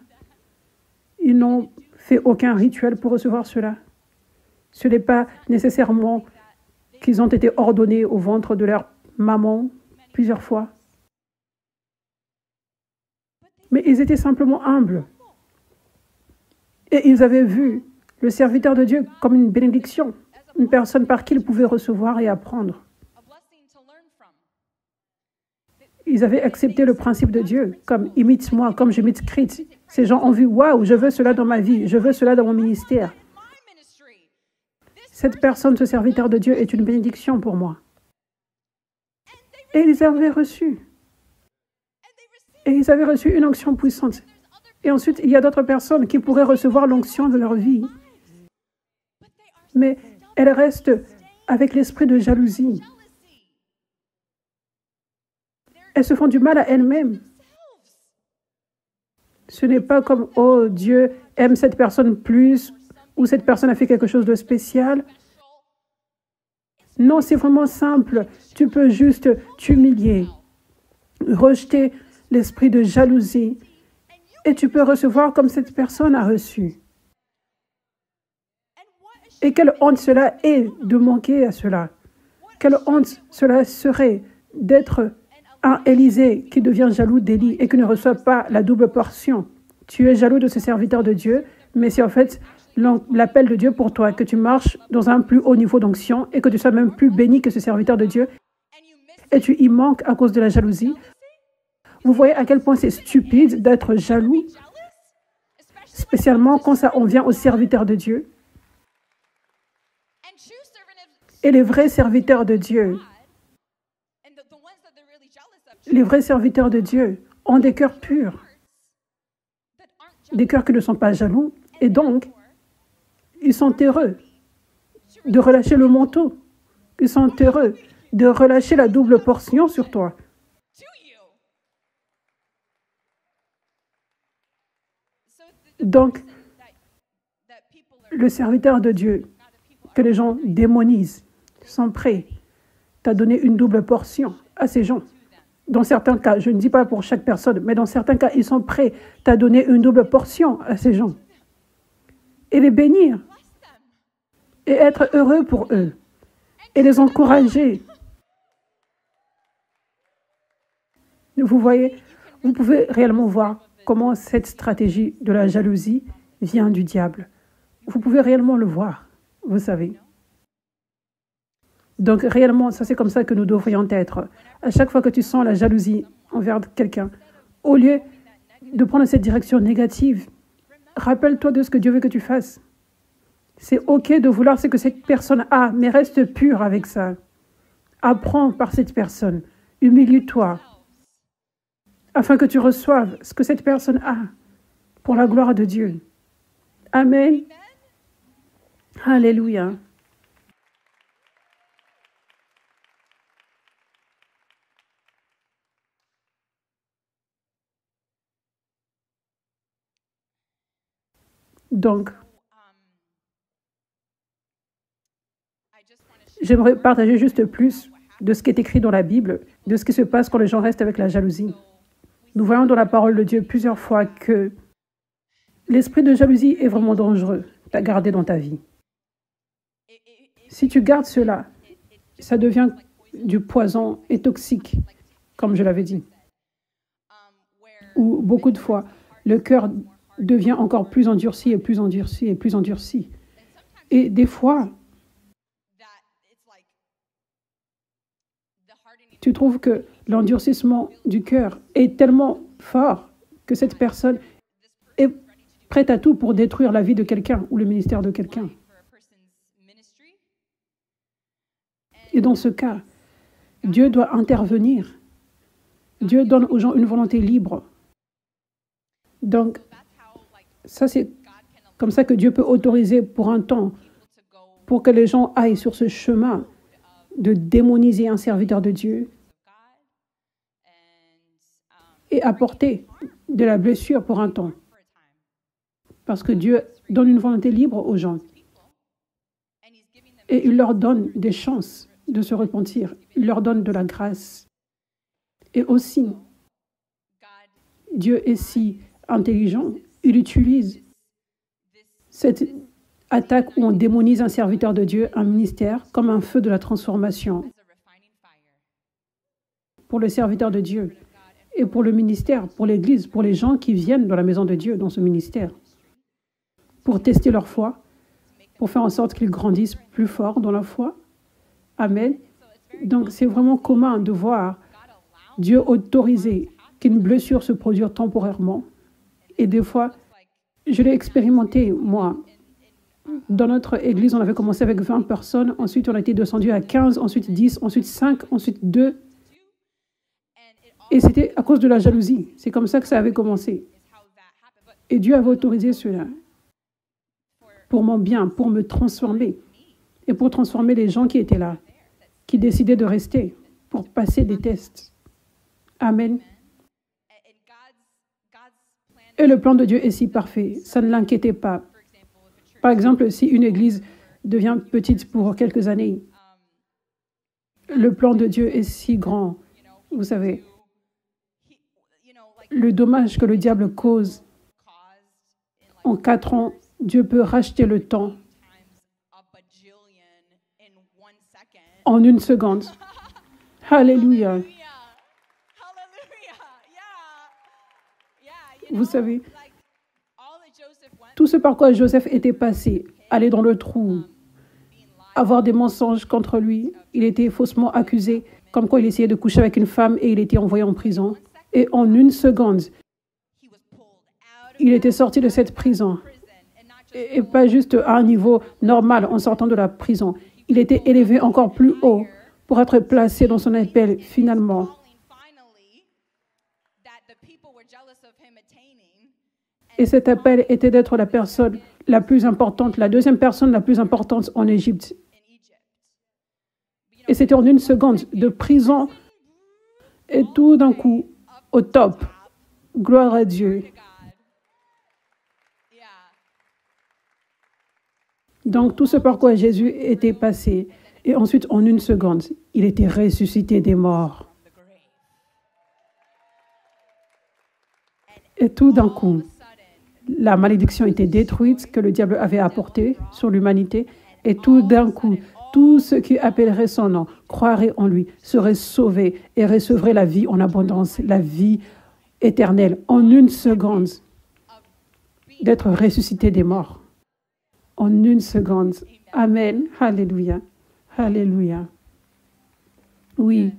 Ils n'ont fait aucun rituel pour recevoir cela. Ce n'est pas nécessairement qu'ils ont été ordonnés au ventre de leur maman plusieurs fois. Mais ils étaient simplement humbles. Et ils avaient vu le serviteur de Dieu comme une bénédiction, une personne par qui ils pouvaient recevoir et apprendre. Ils avaient accepté le principe de Dieu, comme imite-moi, comme je m'imite Christ. Ces gens ont vu, waouh, je veux cela dans ma vie, je veux cela dans mon ministère. Cette personne, ce serviteur de Dieu, est une bénédiction pour moi. Et ils avaient reçu. Et ils avaient reçu une onction puissante. Et ensuite, il y a d'autres personnes qui pourraient recevoir l'onction de leur vie. Mais elles restent avec l'esprit de jalousie. Elles se font du mal à elles-mêmes. Ce n'est pas comme, oh, Dieu aime cette personne plus, ou cette personne a fait quelque chose de spécial. Non, c'est vraiment simple. Tu peux juste t'humilier, rejeter l'esprit de jalousie, et tu peux recevoir comme cette personne a reçu. Et quelle honte cela est de manquer à cela. Quelle honte cela serait d'être un Élisée qui devient jaloux d'Élie et qui ne reçoit pas la double portion. Tu es jaloux de ce serviteur de Dieu, mais c'est en fait l'appel de Dieu pour toi, que tu marches dans un plus haut niveau d'onction et que tu sois même plus béni que ce serviteur de Dieu, et tu y manques à cause de la jalousie. Vous voyez à quel point c'est stupide d'être jaloux, spécialement quand ça en vient aux serviteurs de Dieu. Et les vrais serviteurs de Dieu, ont des cœurs purs, des cœurs qui ne sont pas jaloux, et donc, ils sont heureux de relâcher le manteau. Ils sont heureux de relâcher la double portion sur toi. Donc, le serviteur de Dieu, que les gens démonisent, sont prêts à donner une double portion à ces gens. Dans certains cas, je ne dis pas pour chaque personne, mais dans certains cas, ils sont prêts à donner une double portion à ces gens. Et les bénir. Et être heureux pour eux. Et les encourager. Vous voyez, vous pouvez réellement voir comment cette stratégie de la jalousie vient du diable. Vous pouvez réellement le voir, vous savez. Donc réellement, ça c'est comme ça que nous devrions être. À chaque fois que tu sens la jalousie envers quelqu'un, au lieu de prendre cette direction négative, rappelle-toi de ce que Dieu veut que tu fasses. C'est OK de vouloir ce que cette personne a, mais reste pur avec ça. Apprends par cette personne. Humilie-toi, afin que tu reçoives ce que cette personne a, pour la gloire de Dieu. Amen. Alléluia. Donc, j'aimerais partager juste plus de ce qui est écrit dans la Bible, de ce qui se passe quand les gens restent avec la jalousie. Nous voyons dans la parole de Dieu plusieurs fois que l'esprit de jalousie est vraiment dangereux à garder dans ta vie. Si tu gardes cela, ça devient du poison et toxique, comme je l'avais dit. Ou beaucoup de fois, le cœur devient encore plus endurci et plus endurci et plus endurci. Et des fois, tu trouves que l'endurcissement du cœur est tellement fort que cette personne est prête à tout pour détruire la vie de quelqu'un ou le ministère de quelqu'un. Et dans ce cas, Dieu doit intervenir. Dieu donne aux gens une volonté libre. Donc, ça c'est comme ça que Dieu peut autoriser pour un temps, pour que les gens aillent sur ce chemin de démoniser un serviteur de Dieu et apporter de la blessure pour un temps. Parce que Dieu donne une volonté libre aux gens. Et il leur donne des chances de se repentir. Il leur donne de la grâce. Et aussi, Dieu est si intelligent, il utilise cette attaque où on démonise un serviteur de Dieu, un ministère, comme un feu de la transformation pour le serviteur de Dieu et pour le ministère, pour l'Église, pour les gens qui viennent dans la maison de Dieu, dans ce ministère, pour tester leur foi, pour faire en sorte qu'ils grandissent plus fort dans la foi. Amen. Donc, c'est vraiment commun de voir Dieu autoriser qu'une blessure se produise temporairement. Et des fois, je l'ai expérimenté, moi. Dans notre église, on avait commencé avec 20 personnes. Ensuite, on a été descendu à 15, ensuite 10, ensuite 5, ensuite 2. Et c'était à cause de la jalousie. C'est comme ça que ça avait commencé. Et Dieu avait autorisé cela pour mon bien, pour me transformer et pour transformer les gens qui étaient là, qui décidaient de rester pour passer des tests. Amen. Et le plan de Dieu est si parfait, ça ne l'inquiétait pas. Par exemple, si une église devient petite pour quelques années, le plan de Dieu est si grand. Vous savez, le dommage que le diable cause, en 4 ans, Dieu peut racheter le temps en 1 seconde. Alléluia. Vous savez, tout ce par quoi Joseph était passé, aller dans le trou, avoir des mensonges contre lui, il était faussement accusé, comme quoi il essayait de coucher avec une femme et il était envoyé en prison. Et en 1 seconde, il était sorti de cette prison. Et pas juste à un niveau normal en sortant de la prison. Il était élevé encore plus haut pour être placé dans son appel finalement. Et cet appel était d'être la personne la plus importante, la deuxième personne la plus importante en Égypte. Et c'était en 1 seconde de prison et tout d'un coup au top. Gloire à Dieu. Donc, tout ce par quoi Jésus était passé. Et ensuite, en 1 seconde, il était ressuscité des morts. Et tout d'un coup, la malédiction était détruite que le diable avait apportée sur l'humanité. Et tout d'un coup, tous ceux qui appelleraient son nom, croiraient en lui, seraient sauvés et recevraient la vie en abondance, la vie éternelle, en 1 seconde, d'être ressuscité des morts. En 1 seconde. Amen. Alléluia. Alléluia. Oui.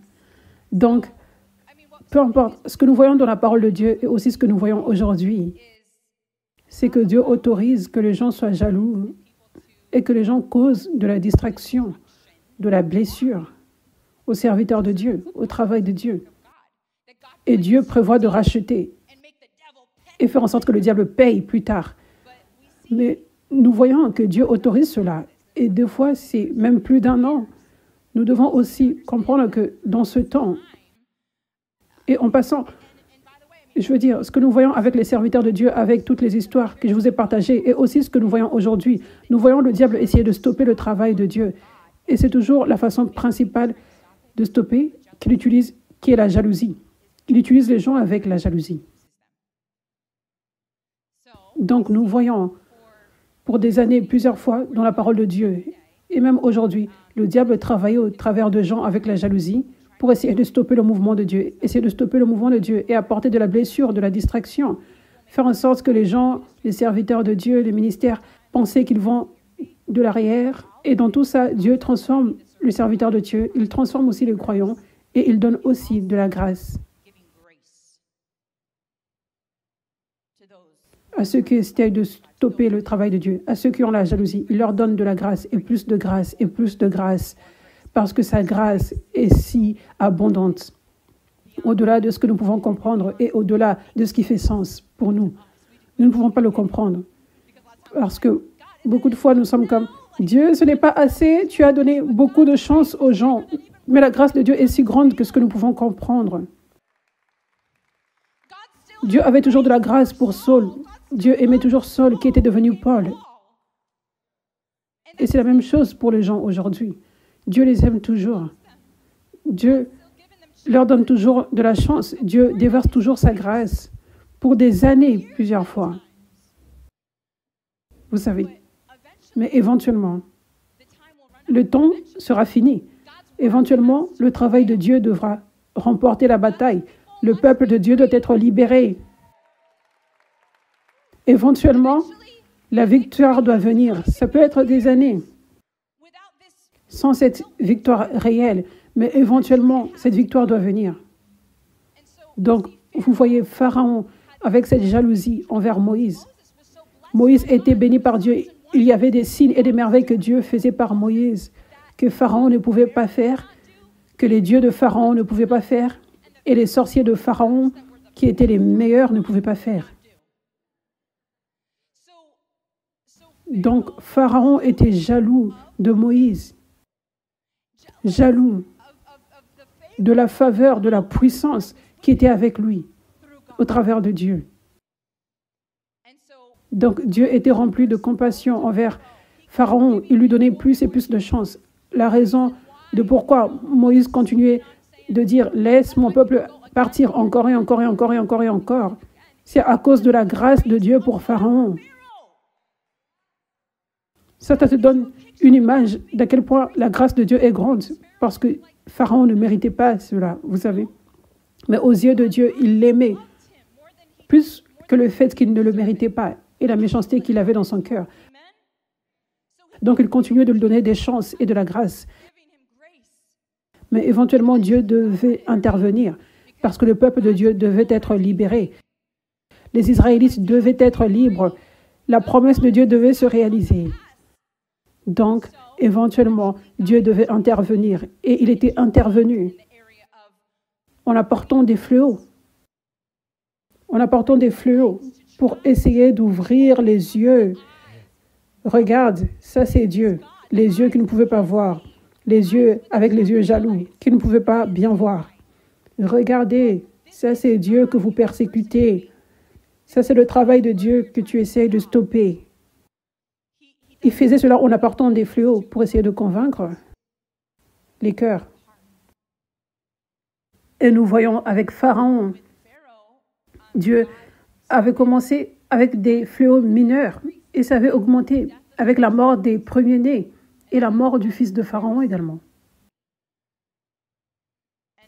Donc, peu importe, ce que nous voyons dans la parole de Dieu et aussi ce que nous voyons aujourd'hui, c'est que Dieu autorise que les gens soient jaloux et que les gens causent de la distraction, de la blessure aux serviteurs de Dieu, au travail de Dieu. Et Dieu prévoit de racheter et faire en sorte que le diable paye plus tard. Mais nous voyons que Dieu autorise cela. Et des fois, c'est même plus d'1 an. Nous devons aussi comprendre que dans ce temps, et en passant, je veux dire, ce que nous voyons avec les serviteurs de Dieu, avec toutes les histoires que je vous ai partagées, et aussi ce que nous voyons aujourd'hui, nous voyons le diable essayer de stopper le travail de Dieu. Et c'est toujours la façon principale de stopper qu'il utilise, qui est la jalousie. Il utilise les gens avec la jalousie. Donc, nous voyons pour des années, plusieurs fois, dans la parole de Dieu. Et même aujourd'hui, le diable travaille au travers de gens avec la jalousie pour essayer de stopper le mouvement de Dieu, essayer de stopper le mouvement de Dieu et apporter de la blessure, de la distraction, faire en sorte que les gens, les serviteurs de Dieu, les ministères, pensaient qu'ils vont de l'arrière. Et dans tout ça, Dieu transforme le serviteur de Dieu, il transforme aussi les croyants et il donne aussi de la grâce à ceux qui essayent de stopper le travail de Dieu, à ceux qui ont la jalousie. Il leur donne de la grâce et plus de grâce et plus de grâce parce que sa grâce est si abondante, au-delà de ce que nous pouvons comprendre et au-delà de ce qui fait sens pour nous. Nous ne pouvons pas le comprendre parce que beaucoup de fois, nous sommes comme « Dieu, ce n'est pas assez, tu as donné beaucoup de chance aux gens. » Mais la grâce de Dieu est si grande que ce que nous pouvons comprendre. Dieu avait toujours de la grâce pour Saul. Dieu aimait toujours Saul qui était devenu Paul. Et c'est la même chose pour les gens aujourd'hui. Dieu les aime toujours. Dieu leur donne toujours de la chance. Dieu déverse toujours sa grâce pour des années, plusieurs fois. Vous savez. Mais éventuellement, le temps sera fini. Éventuellement, le travail de Dieu devra remporter la bataille. Le peuple de Dieu doit être libéré. Éventuellement, la victoire doit venir. Ça peut être des années sans cette victoire réelle, mais éventuellement, cette victoire doit venir. Donc, vous voyez Pharaon avec cette jalousie envers Moïse. Moïse était béni par Dieu. Il y avait des signes et des merveilles que Dieu faisait par Moïse, que Pharaon ne pouvait pas faire, que les dieux de Pharaon ne pouvaient pas faire, et les sorciers de Pharaon, qui étaient les meilleurs, ne pouvaient pas faire. Donc, Pharaon était jaloux de Moïse, jaloux de la faveur, de la puissance qui était avec lui, au travers de Dieu. Donc, Dieu était rempli de compassion envers Pharaon. Il lui donnait plus et plus de chance. La raison de pourquoi Moïse continuait de dire « Laisse mon peuple partir encore et encore et encore et encore et encore », c'est à cause de la grâce de Dieu pour Pharaon. Ça te donne une image d'à quel point la grâce de Dieu est grande, parce que Pharaon ne méritait pas cela, vous savez. Mais aux yeux de Dieu, il l'aimait plus que le fait qu'il ne le méritait pas et la méchanceté qu'il avait dans son cœur. Donc, il continuait de lui donner des chances et de la grâce. Mais éventuellement, Dieu devait intervenir parce que le peuple de Dieu devait être libéré. Les Israélites devaient être libres. La promesse de Dieu devait se réaliser. Donc, éventuellement, Dieu devait intervenir. Et il était intervenu en apportant des fléaux. En apportant des fléaux pour essayer d'ouvrir les yeux. Regarde, ça c'est Dieu. Les yeux qui ne pouvaient pas voir. Les yeux avec les yeux jaloux, qui ne pouvaient pas bien voir. Regardez, ça c'est Dieu que vous persécutez. Ça c'est le travail de Dieu que tu essaies de stopper. Il faisait cela en apportant des fléaux pour essayer de convaincre les cœurs. Et nous voyons avec Pharaon, Dieu avait commencé avec des fléaux mineurs et ça avait augmenté avec la mort des premiers-nés et la mort du fils de Pharaon également.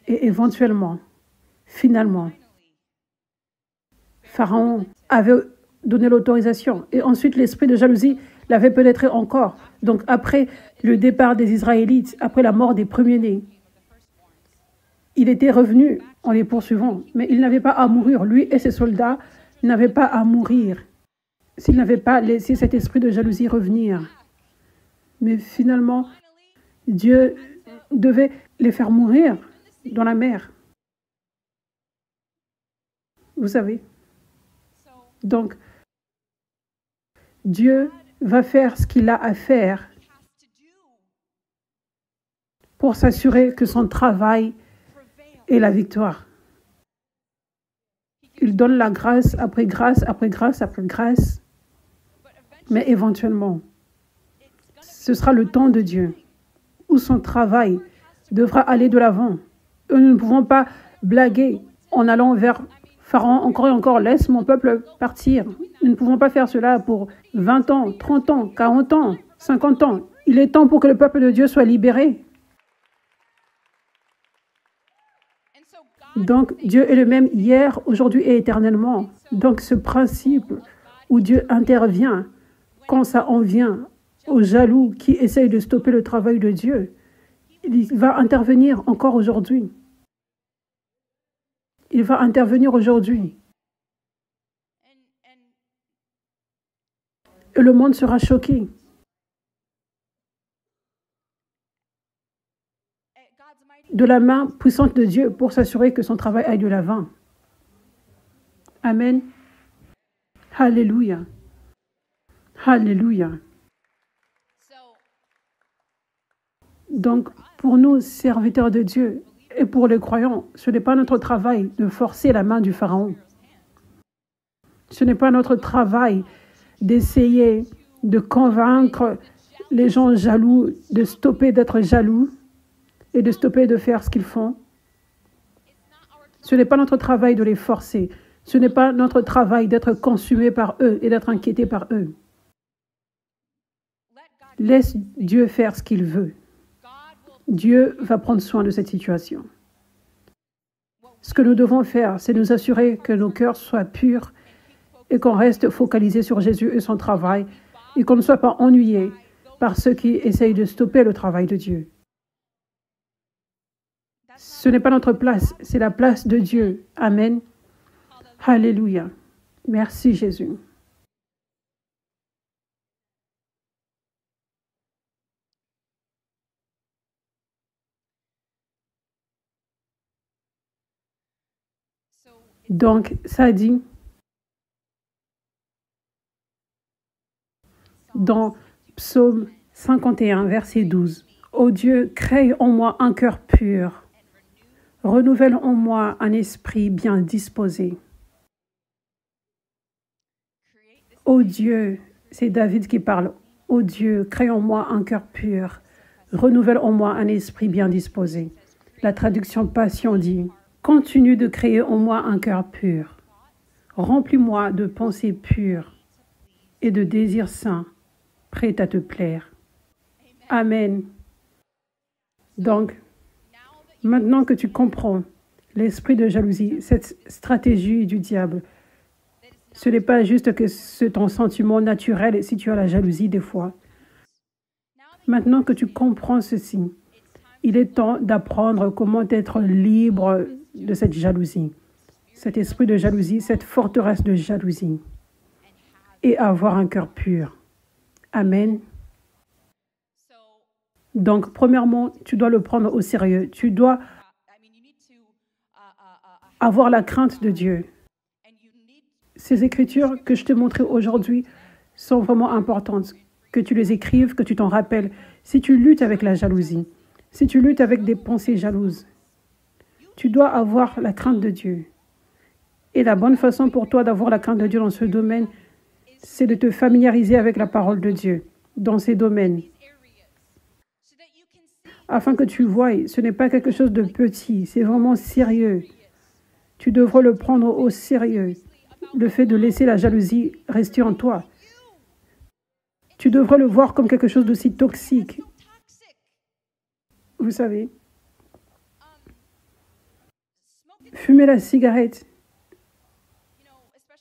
Et éventuellement, finalement, Pharaon avait donné l'autorisation et ensuite l'esprit de jalousie l'avait pénétré encore. Donc après le départ des Israélites, après la mort des premiers-nés, il était revenu en les poursuivant, mais il n'avait pas à mourir. Lui et ses soldats n'avaient pas à mourir s'il n'avait pas laissé cet esprit de jalousie revenir. Mais finalement, Dieu devait les faire mourir dans la mer. Vous savez. Donc, Dieu va faire ce qu'il a à faire pour s'assurer que son travail est la victoire. Il donne la grâce après grâce, après grâce, après grâce. Mais éventuellement, ce sera le temps de Dieu où son travail devra aller de l'avant. Nous ne pouvons pas blaguer en allant vers Pharaon encore et encore. Laisse mon peuple partir. Nous ne pouvons pas faire cela pour 20 ans, 30 ans, 40 ans, 50 ans. Il est temps pour que le peuple de Dieu soit libéré. Donc, Dieu est le même hier, aujourd'hui et éternellement. Donc, ce principe où Dieu intervient quand ça en vient aux jaloux qui essayent de stopper le travail de Dieu, il va intervenir encore aujourd'hui. Il va intervenir aujourd'hui. Et le monde sera choqué. De la main puissante de Dieu pour s'assurer que son travail aille de l'avant. Amen. Alléluia. Alléluia. Donc, pour nous, serviteurs de Dieu, et pour les croyants, ce n'est pas notre travail de forcer la main du Pharaon. Ce n'est pas notre travail d'essayer de convaincre les gens jaloux de stopper d'être jaloux et de stopper de faire ce qu'ils font. Ce n'est pas notre travail de les forcer. Ce n'est pas notre travail d'être consumé par eux et d'être inquiété par eux. Laisse Dieu faire ce qu'il veut. Dieu va prendre soin de cette situation. Ce que nous devons faire, c'est nous assurer que nos cœurs soient purs et qu'on reste focalisé sur Jésus et son travail et qu'on ne soit pas ennuyé par ceux qui essayent de stopper le travail de Dieu. Ce n'est pas notre place, c'est la place de Dieu. Amen. Alléluia. Merci Jésus. Donc, ça dit, dans Psaume 51, verset 12, « Ô Dieu, crée en moi un cœur pur, renouvelle en moi un esprit bien disposé. » Ô Dieu, c'est David qui parle, « Ô Dieu, crée en moi un cœur pur, renouvelle en moi un esprit bien disposé. » La traduction Passion dit, « Continue de créer en moi un cœur pur, remplis-moi de pensées pures et de désirs saints, prêts à te plaire. » Amen. Donc, maintenant que tu comprends l'esprit de jalousie, cette stratégie du diable, ce n'est pas juste que c'est ton sentiment naturel si tu as la jalousie des fois. Maintenant que tu comprends ceci, il est temps d'apprendre comment être libre de cette jalousie, cet esprit de jalousie, cette forteresse de jalousie, et avoir un cœur pur. Amen. Donc, premièrement, tu dois le prendre au sérieux. Tu dois avoir la crainte de Dieu. Ces écritures que je t'ai montrées aujourd'hui sont vraiment importantes. Que tu les écrives, que tu t'en rappelles. Si tu luttes avec la jalousie, si tu luttes avec des pensées jalouses, tu dois avoir la crainte de Dieu. Et la bonne façon pour toi d'avoir la crainte de Dieu dans ce domaine, c'est de te familiariser avec la parole de Dieu dans ces domaines. Afin que tu voies, ce n'est pas quelque chose de petit, c'est vraiment sérieux. Tu devrais le prendre au sérieux, le fait de laisser la jalousie rester en toi. Tu devrais le voir comme quelque chose d'aussi toxique. Vous savez, fumer la cigarette,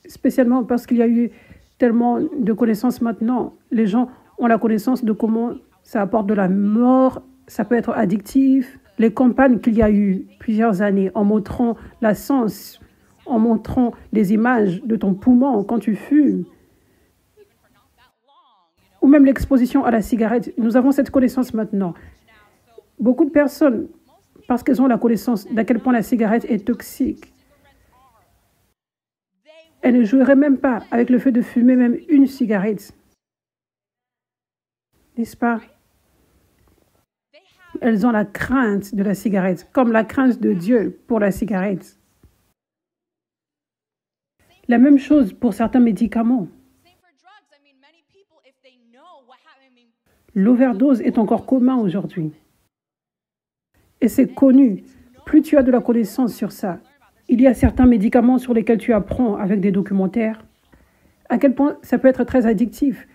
spécialement parce qu'il y a eu tellement de connaissances maintenant. Les gens ont la connaissance de comment ça apporte de la mort, ça peut être addictif. Les campagnes qu'il y a eu plusieurs années en montrant la science, en montrant les images de ton poumon quand tu fumes, ou même l'exposition à la cigarette. Nous avons cette connaissance maintenant. Beaucoup de personnes, parce qu'elles ont la connaissance d'à quel point la cigarette est toxique, elles ne joueraient même pas avec le fait de fumer même une cigarette. N'est-ce pas? Elles ont la crainte de la cigarette, comme la crainte de Dieu pour la cigarette. La même chose pour certains médicaments. L'overdose est encore commun aujourd'hui. Et c'est connu. Plus tu as de la connaissance sur ça, il y a certains médicaments sur lesquels tu apprends avec des documentaires, à quel point ça peut être très addictif.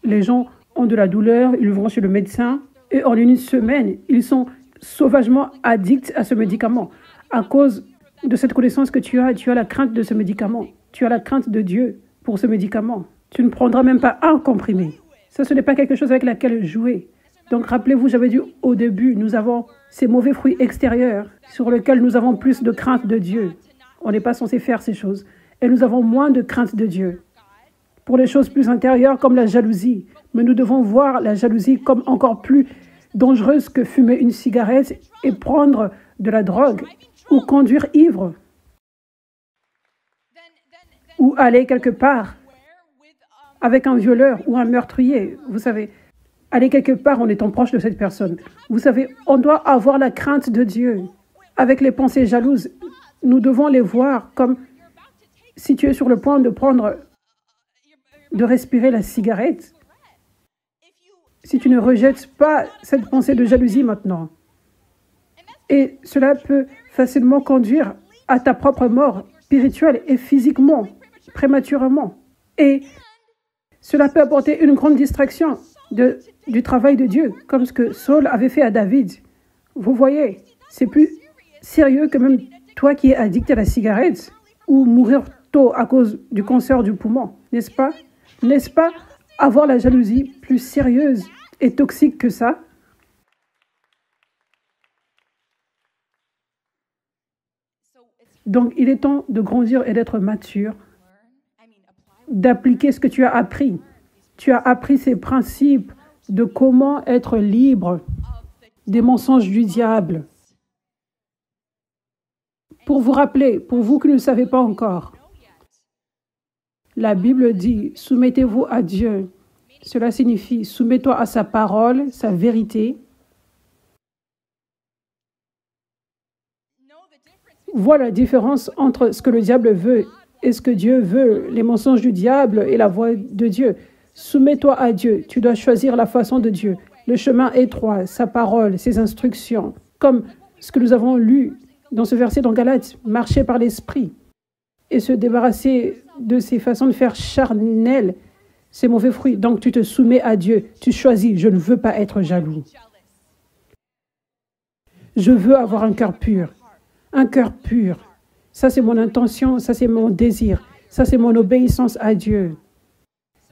Les gens ont de la douleur, ils vont chez le médecin, et en une semaine, ils sont sauvagement addicts à ce médicament. À cause de cette connaissance que tu as la crainte de ce médicament. Tu as la crainte de Dieu pour ce médicament. Tu ne prendras même pas un comprimé. Ça, ce n'est pas quelque chose avec laquelle jouer. Donc, rappelez-vous, j'avais dit au début, nous avons ces mauvais fruits extérieurs sur lesquels nous avons plus de crainte de Dieu. On n'est pas censé faire ces choses. Et nous avons moins de crainte de Dieu. Pour les choses plus intérieures comme la jalousie. Mais nous devons voir la jalousie comme encore plus dangereuse que fumer une cigarette et prendre de la drogue ou conduire ivre ou aller quelque part avec un violeur ou un meurtrier. Vous savez, aller quelque part en étant proche de cette personne. Vous savez, on doit avoir la crainte de Dieu. Avec les pensées jalouses, nous devons les voir comme si tu es sur le point de respirer la cigarette, si tu ne rejettes pas cette pensée de jalousie maintenant, et cela peut facilement conduire à ta propre mort spirituelle et physiquement, prématurément. Et cela peut apporter une grande distraction du travail de Dieu, comme ce que Saul avait fait à David. Vous voyez, c'est plus sérieux que même toi qui es addict à la cigarette ou mourir tôt à cause du cancer du poumon, n'est-ce pas? N'est-ce pas avoir la jalousie plus sérieuse et toxique que ça? Donc, il est temps de grandir et d'être mature, d'appliquer ce que tu as appris. Tu as appris ces principes de comment être libre des mensonges du diable. Pour vous rappeler, pour vous qui ne le savez pas encore, la Bible dit « Soumettez-vous à Dieu ». Cela signifie « Soumets-toi à sa parole, sa vérité ». Vois la différence entre ce que le diable veut et ce que Dieu veut, les mensonges du diable et la voix de Dieu. Soumets-toi à Dieu. Tu dois choisir la façon de Dieu, le chemin étroit, sa parole, ses instructions. Comme ce que nous avons lu dans ce verset dans Galates, marcher par l'esprit et se débarrasser de ces façons de faire charnelles, ces mauvais fruits. Donc tu te soumets à Dieu. Tu choisis, je ne veux pas être jaloux. Je veux avoir un cœur pur. Un cœur pur. Ça, c'est mon intention, ça, c'est mon désir. Ça, c'est mon obéissance à Dieu.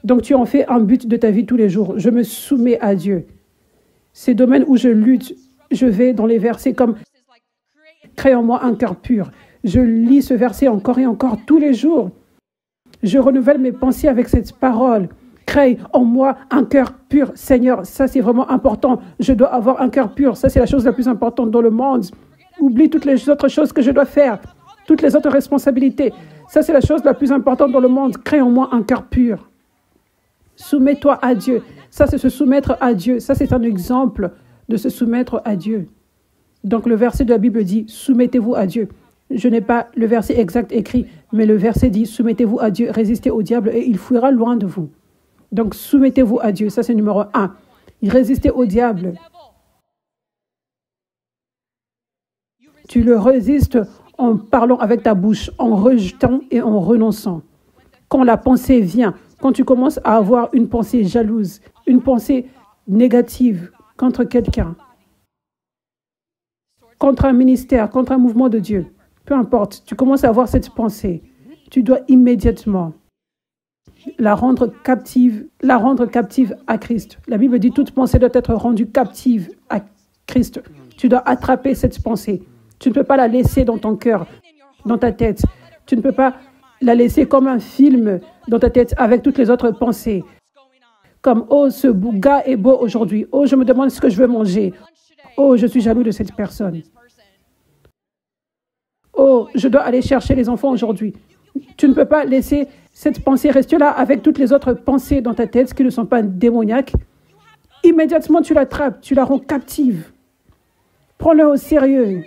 Donc, tu en fais un but de ta vie tous les jours. Je me soumets à Dieu. Ces domaines où je lutte, je vais dans les versets comme « Crée en moi un cœur pur ». Je lis ce verset encore et encore tous les jours. Je renouvelle mes pensées avec cette parole. Crée en moi un cœur pur. Seigneur, ça, c'est vraiment important. Je dois avoir un cœur pur. Ça, c'est la chose la plus importante dans le monde. Oublie toutes les autres choses que je dois faire, toutes les autres responsabilités. Ça, c'est la chose la plus importante dans le monde. Crée en moi un cœur pur. Soumets-toi à Dieu. Ça, c'est se soumettre à Dieu. Ça, c'est un exemple de se soumettre à Dieu. Donc, le verset de la Bible dit « Soumettez-vous à Dieu ». Je n'ai pas le verset exact écrit, mais le verset dit « Soumettez-vous à Dieu, résistez au diable et il fuira loin de vous ». Donc, soumettez-vous à Dieu. Ça, c'est numéro 1. Résistez au diable. Tu le résistes en parlant avec ta bouche, en rejetant et en renonçant. Quand la pensée vient, quand tu commences à avoir une pensée jalouse, une pensée négative contre quelqu'un, contre un ministère, contre un mouvement de Dieu, peu importe, tu commences à avoir cette pensée, tu dois immédiatement la rendre captive à Christ. La Bible dit toute pensée doit être rendue captive à Christ. Tu dois attraper cette pensée. Tu ne peux pas la laisser dans ton cœur, dans ta tête. Tu ne peux pas la laisser comme un film dans ta tête avec toutes les autres pensées. Comme, oh, ce gars est beau aujourd'hui. Oh, je me demande ce que je veux manger. Oh, je suis jaloux de cette personne. Oh, je dois aller chercher les enfants aujourd'hui. Tu ne peux pas laisser cette pensée rester là avec toutes les autres pensées dans ta tête qui ne sont pas démoniaques. Immédiatement, tu l'attrapes, tu la rends captive. Prends-le au sérieux.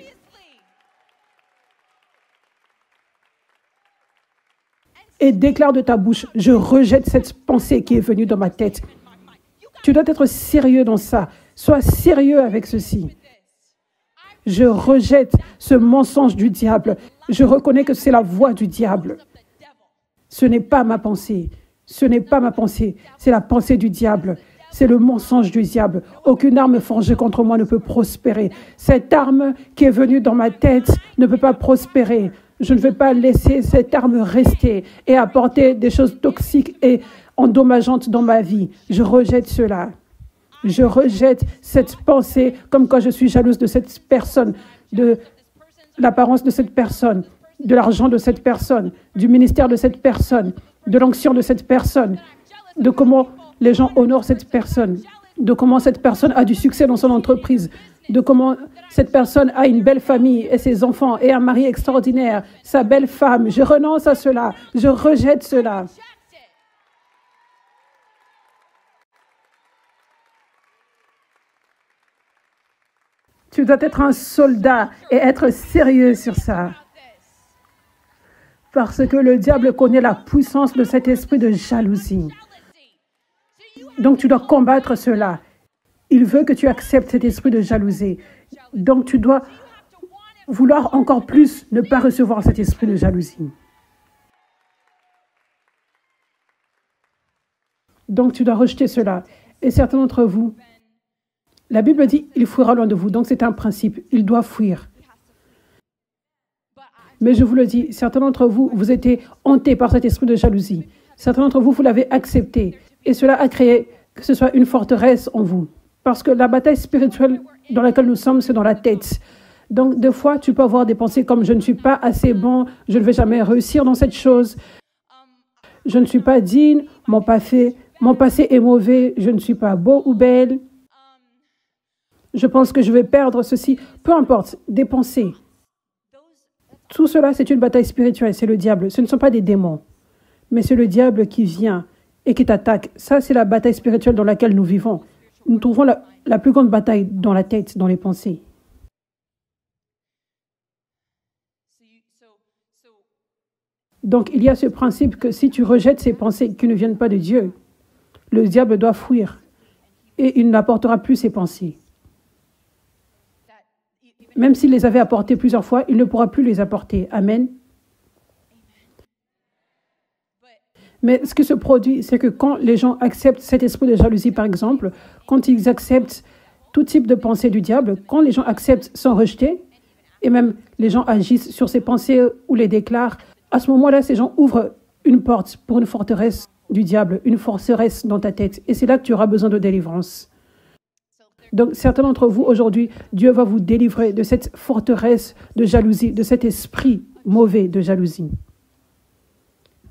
Et déclare de ta bouche, je rejette cette pensée qui est venue dans ma tête. Tu dois être sérieux dans ça. Sois sérieux avec ceci. Je rejette ce mensonge du diable. Je reconnais que c'est la voix du diable. Ce n'est pas ma pensée. Ce n'est pas ma pensée. C'est la pensée du diable. C'est le mensonge du diable. Aucune arme forgée contre moi ne peut prospérer. Cette arme qui est venue dans ma tête ne peut pas prospérer. Je ne vais pas laisser cette arme rester et apporter des choses toxiques et endommageantes dans ma vie. Je rejette cela. Je rejette cette pensée comme quand je suis jalouse de cette personne, de l'apparence de cette personne, de l'argent de cette personne, du ministère de cette personne, de l'onction de cette personne, de comment les gens honorent cette personne, de comment cette personne a du succès dans son entreprise, de comment cette personne a une belle famille et ses enfants et un mari extraordinaire, sa belle femme. Je renonce à cela. Je rejette cela. Tu dois être un soldat et être sérieux sur ça. Parce que le diable connaît la puissance de cet esprit de jalousie. Donc tu dois combattre cela. Il veut que tu acceptes cet esprit de jalousie. Donc tu dois vouloir encore plus ne pas recevoir cet esprit de jalousie. Donc tu dois rejeter cela. Et certains d'entre vous, la Bible dit, il fuira loin de vous. Donc c'est un principe, il doit fuir. Mais je vous le dis, certains d'entre vous, vous étiez hantés par cet esprit de jalousie. Certains d'entre vous, vous l'avez accepté. Et cela a créé que ce soit une forteresse en vous. Parce que la bataille spirituelle dans laquelle nous sommes, c'est dans la tête. Donc, des fois, tu peux avoir des pensées comme « je ne suis pas assez bon, je ne vais jamais réussir dans cette chose, je ne suis pas digne, mon passé est mauvais, je ne suis pas beau ou belle, je pense que je vais perdre ceci ». Peu importe, des pensées. Tout cela, c'est une bataille spirituelle, c'est le diable. Ce ne sont pas des démons, mais c'est le diable qui vient et qui t'attaque. Ça, c'est la bataille spirituelle dans laquelle nous vivons. Nous trouvons la plus grande bataille dans la tête, dans les pensées. Donc, il y a ce principe que si tu rejettes ces pensées qui ne viennent pas de Dieu, le diable doit fuir et il n'apportera plus ces pensées. Même s'il les avait apportées plusieurs fois, il ne pourra plus les apporter. Amen. Mais ce qui se produit, c'est que quand les gens acceptent cet esprit de jalousie, par exemple, quand ils acceptent tout type de pensée du diable, quand les gens acceptent sans rejeter, et même les gens agissent sur ces pensées ou les déclarent, à ce moment-là, ces gens ouvrent une porte pour une forteresse du diable, une forteresse dans ta tête. Et c'est là que tu auras besoin de délivrance. Donc, certains d'entre vous, aujourd'hui, Dieu va vous délivrer de cette forteresse de jalousie, de cet esprit mauvais de jalousie.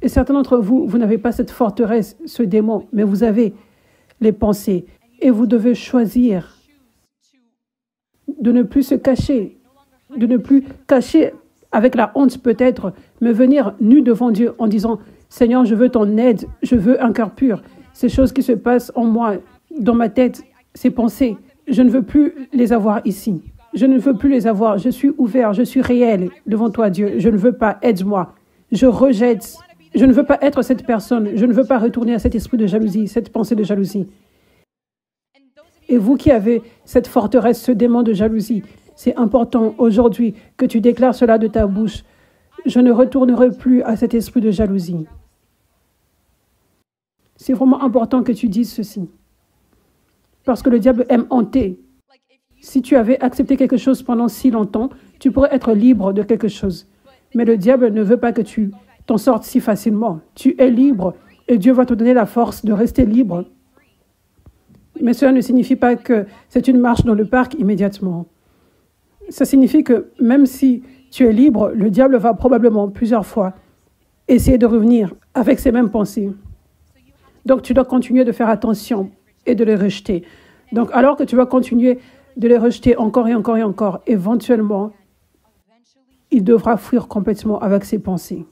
Et certains d'entre vous, vous n'avez pas cette forteresse, ce démon, mais vous avez les pensées. Et vous devez choisir de ne plus se cacher, de ne plus cacher avec la honte peut-être, mais venir nu devant Dieu en disant « Seigneur, je veux ton aide, je veux un cœur pur. Ces choses qui se passent en moi, dans ma tête, ces pensées, je ne veux plus les avoir ici. Je ne veux plus les avoir. Je suis ouvert, je suis réel devant toi, Dieu. Je ne veux pas, aide-moi. Je rejette. Je ne veux pas être cette personne. Je ne veux pas retourner à cet esprit de jalousie, cette pensée de jalousie. » Et vous qui avez cette forteresse, ce démon de jalousie, c'est important aujourd'hui que tu déclares cela de ta bouche. Je ne retournerai plus à cet esprit de jalousie. C'est vraiment important que tu dises ceci. Parce que le diable aime hanter. Si tu avais accepté quelque chose pendant si longtemps, tu pourrais être libre de quelque chose. Mais le diable ne veut pas que tu t'en sortes si facilement. Tu es libre et Dieu va te donner la force de rester libre. Mais cela ne signifie pas que c'est une marche dans le parc immédiatement. Ça signifie que même si tu es libre, le diable va probablement plusieurs fois essayer de revenir avec ces mêmes pensées. Donc, tu dois continuer de faire attention et de les rejeter. Donc, alors que tu vas continuer de les rejeter encore et encore et encore, éventuellement, il devra fuir complètement avec ses pensées.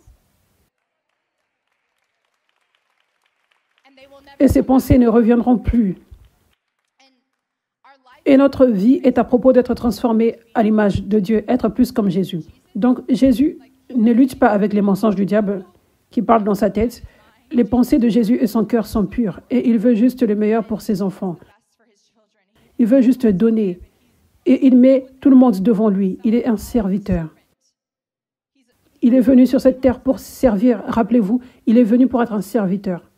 Et ces pensées ne reviendront plus. Et notre vie est à propos d'être transformée à l'image de Dieu, être plus comme Jésus. Donc, Jésus ne lutte pas avec les mensonges du diable qui parlent dans sa tête. Les pensées de Jésus et son cœur sont pures et il veut juste le meilleur pour ses enfants. Il veut juste donner et il met tout le monde devant lui. Il est un serviteur. Il est venu sur cette terre pour servir. Rappelez-vous, il est venu pour être un serviteur.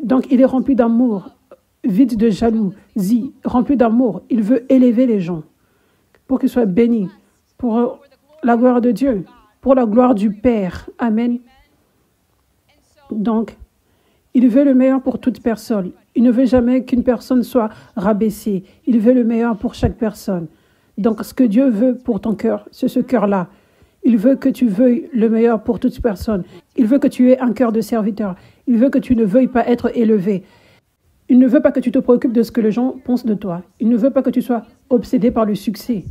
Donc, il est rempli d'amour, vide de jalousie, rempli d'amour. Il veut élever les gens pour qu'ils soient bénis, pour la gloire de Dieu, pour la gloire du Père. Amen. Donc, il veut le meilleur pour toute personne. Il ne veut jamais qu'une personne soit rabaissée. Il veut le meilleur pour chaque personne. Donc, ce que Dieu veut pour ton cœur, c'est ce cœur-là. Il veut que tu veuilles le meilleur pour toute personne. Il veut que tu aies un cœur de serviteur. Il veut que tu ne veuilles pas être élevé. Il ne veut pas que tu te préoccupes de ce que les gens pensent de toi. Il ne veut pas que tu sois obsédé par le succès.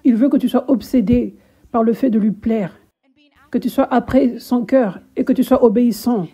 Il veut que tu sois obsédé par le fait de lui plaire, que tu sois après son cœur et que tu sois obéissant.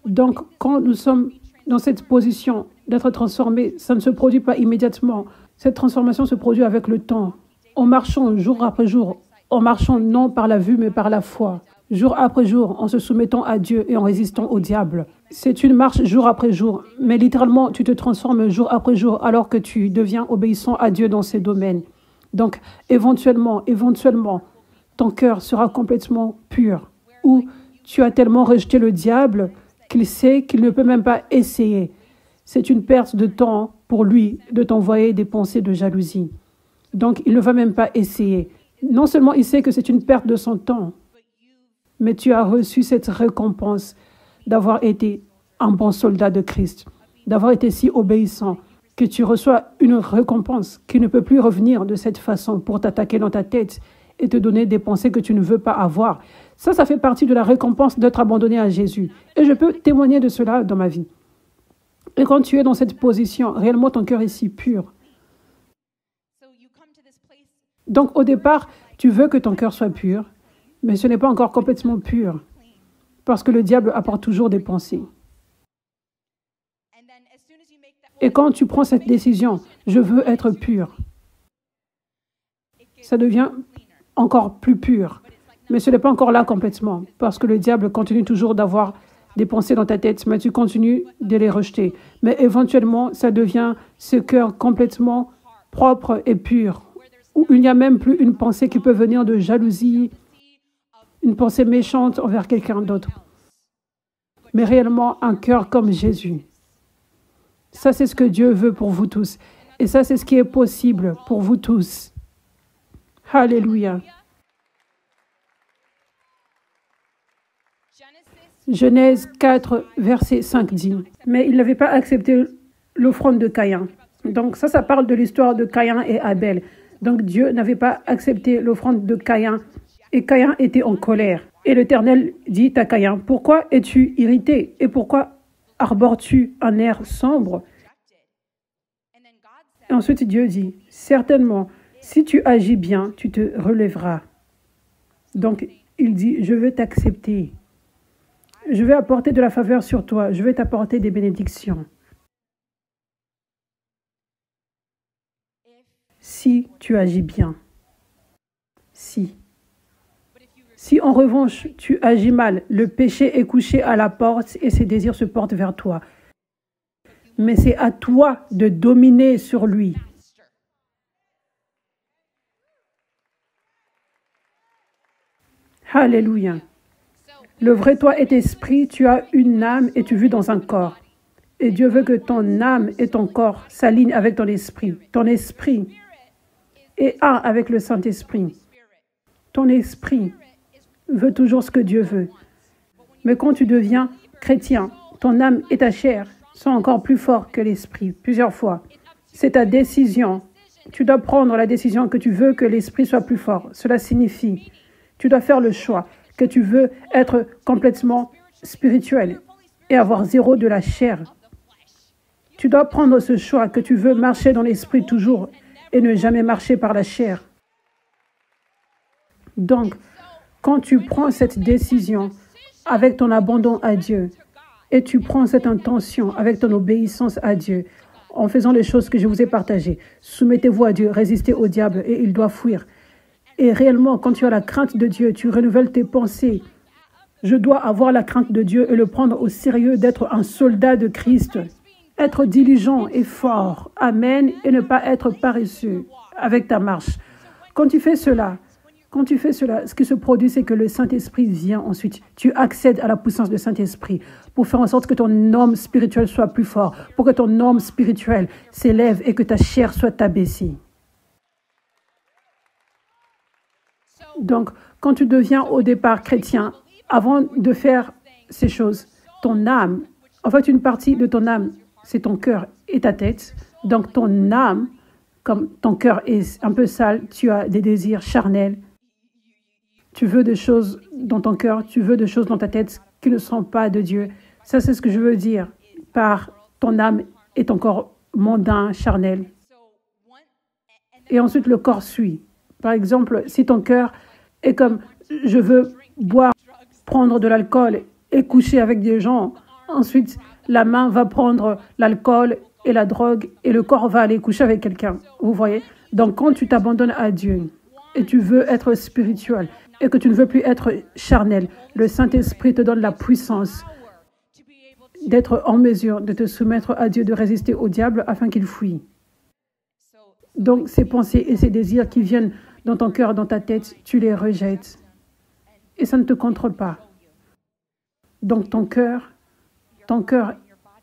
Donc, quand nous sommes dans cette position d'être transformés, ça ne se produit pas immédiatement. Cette transformation se produit avec le temps. en marchant jour après jour, en marchant non par la vue mais par la foi, jour après jour, en se soumettant à Dieu et en résistant au diable. C'est une marche jour après jour, mais littéralement, tu te transformes jour après jour alors que tu deviens obéissant à Dieu dans ces domaines. Donc, éventuellement, ton cœur sera complètement pur, ou tu as tellement rejeté le diable qu'il sait qu'il ne peut même pas essayer. C'est une perte de temps pour lui de t'envoyer des pensées de jalousie. Donc, il ne va même pas essayer. Non seulement il sait que c'est une perte de son temps, mais tu as reçu cette récompense d'avoir été un bon soldat de Christ, d'avoir été si obéissant que tu reçois une récompense qui ne peut plus revenir de cette façon pour t'attaquer dans ta tête et te donner des pensées que tu ne veux pas avoir. Ça fait partie de la récompense d'être abandonné à Jésus. Et je peux témoigner de cela dans ma vie. Et quand tu es dans cette position, réellement ton cœur est si pur. Donc au départ, tu veux que ton cœur soit pur, mais ce n'est pas encore complètement pur, parce que le diable apporte toujours des pensées. Et quand tu prends cette décision, je veux être pur, ça devient encore plus pur. Mais ce n'est pas encore là complètement, parce que le diable continue toujours d'avoir des pensées dans ta tête, mais tu continues de les rejeter. Mais éventuellement, ça devient ce cœur complètement propre et pur, où il n'y a même plus une pensée qui peut venir de jalousie, une pensée méchante envers quelqu'un d'autre. Mais réellement, un cœur comme Jésus. Ça, c'est ce que Dieu veut pour vous tous. Et ça, c'est ce qui est possible pour vous tous. Alléluia. Genèse 4, verset 5 dit, « Mais il n'avait pas accepté l'offrande de Caïn. » Donc ça parle de l'histoire de Caïn et Abel. Donc Dieu n'avait pas accepté l'offrande de Caïn et Caïn était en colère. Et l'Éternel dit à Caïn, « Pourquoi es-tu irrité et pourquoi arbores-tu un air sombre ?» Et ensuite Dieu dit, « Certainement, si tu agis bien, tu te relèveras. » Donc il dit, « Je veux t'accepter. Je vais apporter de la faveur sur toi. Je vais t'apporter des bénédictions. Si tu agis bien. Si. Si en revanche tu agis mal, le péché est couché à la porte et ses désirs se portent vers toi. Mais c'est à toi de dominer sur lui. Alléluia. Le vrai toi est esprit, tu as une âme et tu vis dans un corps. Et Dieu veut que ton âme et ton corps s'alignent avec ton esprit. Ton esprit est un avec le Saint-Esprit. Ton esprit veut toujours ce que Dieu veut. Mais quand tu deviens chrétien, ton âme et ta chair sont encore plus forts que l'esprit, plusieurs fois. C'est ta décision. Tu dois prendre la décision que tu veux que l'esprit soit plus fort. Cela signifie, tu dois faire le choix que tu veux être complètement spirituel et avoir zéro de la chair. Tu dois prendre ce choix que tu veux marcher dans l'esprit toujours et ne jamais marcher par la chair. Donc, quand tu prends cette décision avec ton abandon à Dieu et tu prends cette intention avec ton obéissance à Dieu en faisant les choses que je vous ai partagées, soumettez-vous à Dieu, résistez au diable et il doit fuir. Et réellement, quand tu as la crainte de Dieu, tu renouvelles tes pensées. Je dois avoir la crainte de Dieu et le prendre au sérieux d'être un soldat de Christ. Être diligent et fort. Amen. Et ne pas être paresseux avec ta marche. Quand tu fais cela, ce qui se produit, c'est que le Saint-Esprit vient ensuite. Tu accèdes à la puissance du Saint-Esprit pour faire en sorte que ton homme spirituel soit plus fort, pour que ton homme spirituel s'élève et que ta chair soit abaissée. Donc, quand tu deviens au départ chrétien, avant de faire ces choses, ton âme, en fait, une partie de ton âme, c'est ton cœur et ta tête. Donc, ton âme, comme ton cœur est un peu sale, tu as des désirs charnels. Tu veux des choses dans ton cœur, tu veux des choses dans ta tête qui ne sont pas de Dieu. Ça, c'est ce que je veux dire par ton âme et ton corps mondain, charnel. Et ensuite, le corps suit. Par exemple, si ton cœur est comme « je veux boire, prendre de l'alcool et coucher avec des gens », ensuite, la main va prendre l'alcool et la drogue et le corps va aller coucher avec quelqu'un. Vous voyez? Donc, quand tu t'abandonnes à Dieu et tu veux être spirituel et que tu ne veux plus être charnel, le Saint-Esprit te donne la puissance d'être en mesure de te soumettre à Dieu, de résister au diable afin qu'il fuit. Donc, ces pensées et ces désirs qui viennent dans ton cœur, dans ta tête, tu les rejettes. Et ça ne te contrôle pas. Donc, ton cœur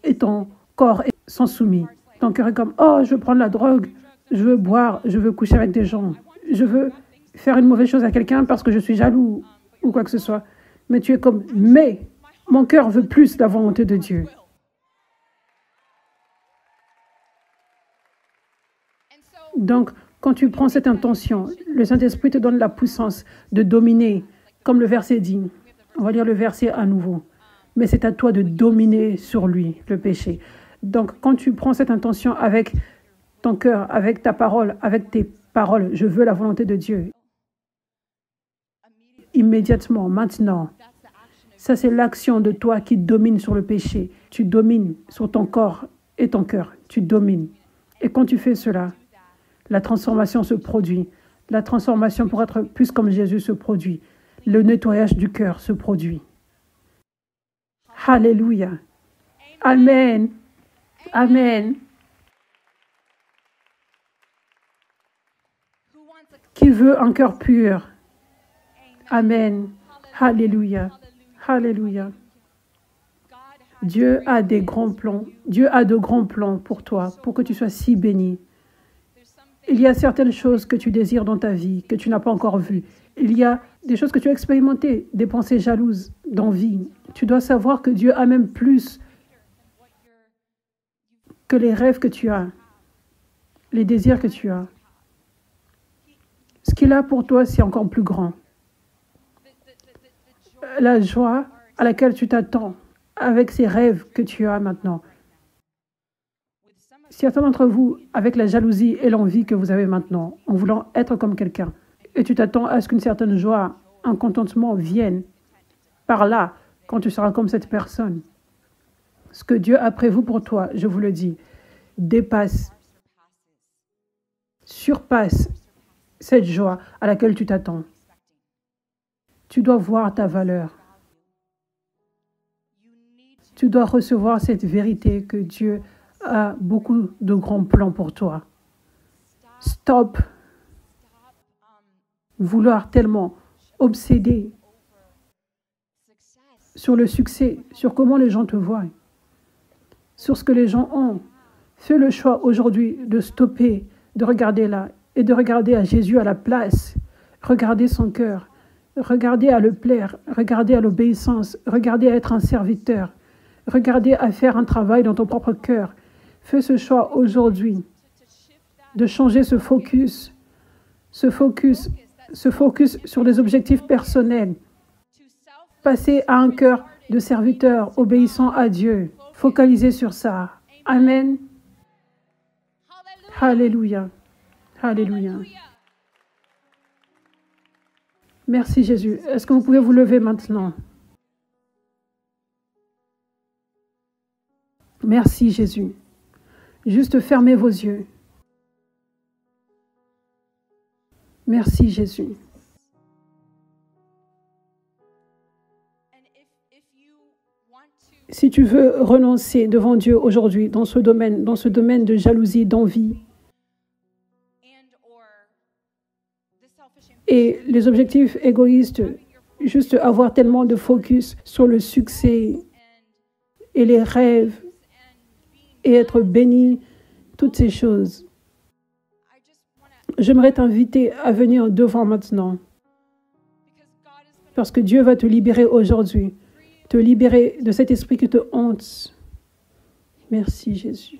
et ton corps sont soumis. Ton cœur est comme, oh, je veux prendre la drogue, je veux boire, je veux coucher avec des gens, je veux faire une mauvaise chose à quelqu'un parce que je suis jaloux ou quoi que ce soit. Mais tu es comme, mais mon cœur veut plus la volonté de Dieu. Donc, quand tu prends cette intention, le Saint-Esprit te donne la puissance de dominer, comme le verset dit. On va lire le verset à nouveau. Mais c'est à toi de dominer sur lui, le péché. Donc, quand tu prends cette intention avec ton cœur, avec ta parole, avec tes paroles, je veux la volonté de Dieu. Immédiatement, maintenant, ça c'est l'action de toi qui domine sur le péché. Tu domines sur ton corps et ton cœur. Tu domines. Et quand tu fais cela, la transformation se produit. La transformation pour être plus comme Jésus se produit. Le nettoyage du cœur se produit. Alléluia. Amen. Amen. Qui veut un cœur pur? Amen. Alléluia. Alléluia. Dieu a des grands plans. Dieu a de grands plans pour toi, pour que tu sois si béni. Il y a certaines choses que tu désires dans ta vie, que tu n'as pas encore vues. Il y a des choses que tu as expérimentées, des pensées jalouses, d'envie. Tu dois savoir que Dieu a même plus que les rêves que tu as, les désirs que tu as. Ce qu'il a pour toi, c'est encore plus grand. La joie à laquelle tu t'attends, avec ces rêves que tu as maintenant. Certains d'entre vous, avec la jalousie et l'envie que vous avez maintenant, en voulant être comme quelqu'un, et tu t'attends à ce qu'une certaine joie, un contentement vienne par là, quand tu seras comme cette personne. Ce que Dieu a prévu pour toi, je vous le dis, dépasse, surpasse cette joie à laquelle tu t'attends. Tu dois voir ta valeur. Tu dois recevoir cette vérité que Dieu a beaucoup de grands plans pour toi. Stop vouloir tellement obséder sur le succès, sur comment les gens te voient, sur ce que les gens ont. Fais le choix aujourd'hui de stopper, de regarder là et de regarder à Jésus à la place. Regardez son cœur, regardez à le plaire, regardez à l'obéissance, regardez à être un serviteur, regardez à faire un travail dans ton propre cœur. Fais ce choix aujourd'hui de changer ce focus sur les objectifs personnels. Passer à un cœur de serviteur obéissant à Dieu. Focalisez sur ça. Amen. Alléluia. Alléluia. Merci Jésus. Est-ce que vous pouvez vous lever maintenant? Merci Jésus. Juste fermez vos yeux. Merci Jésus. Si tu veux renoncer devant Dieu aujourd'hui dans ce domaine de jalousie, d'envie et les objectifs égoïstes, juste avoir tellement de focus sur le succès et les rêves et être béni, toutes ces choses. J'aimerais t'inviter à venir devant maintenant parce que Dieu va te libérer aujourd'hui. Te libérer de cet esprit qui te hante. Merci Jésus.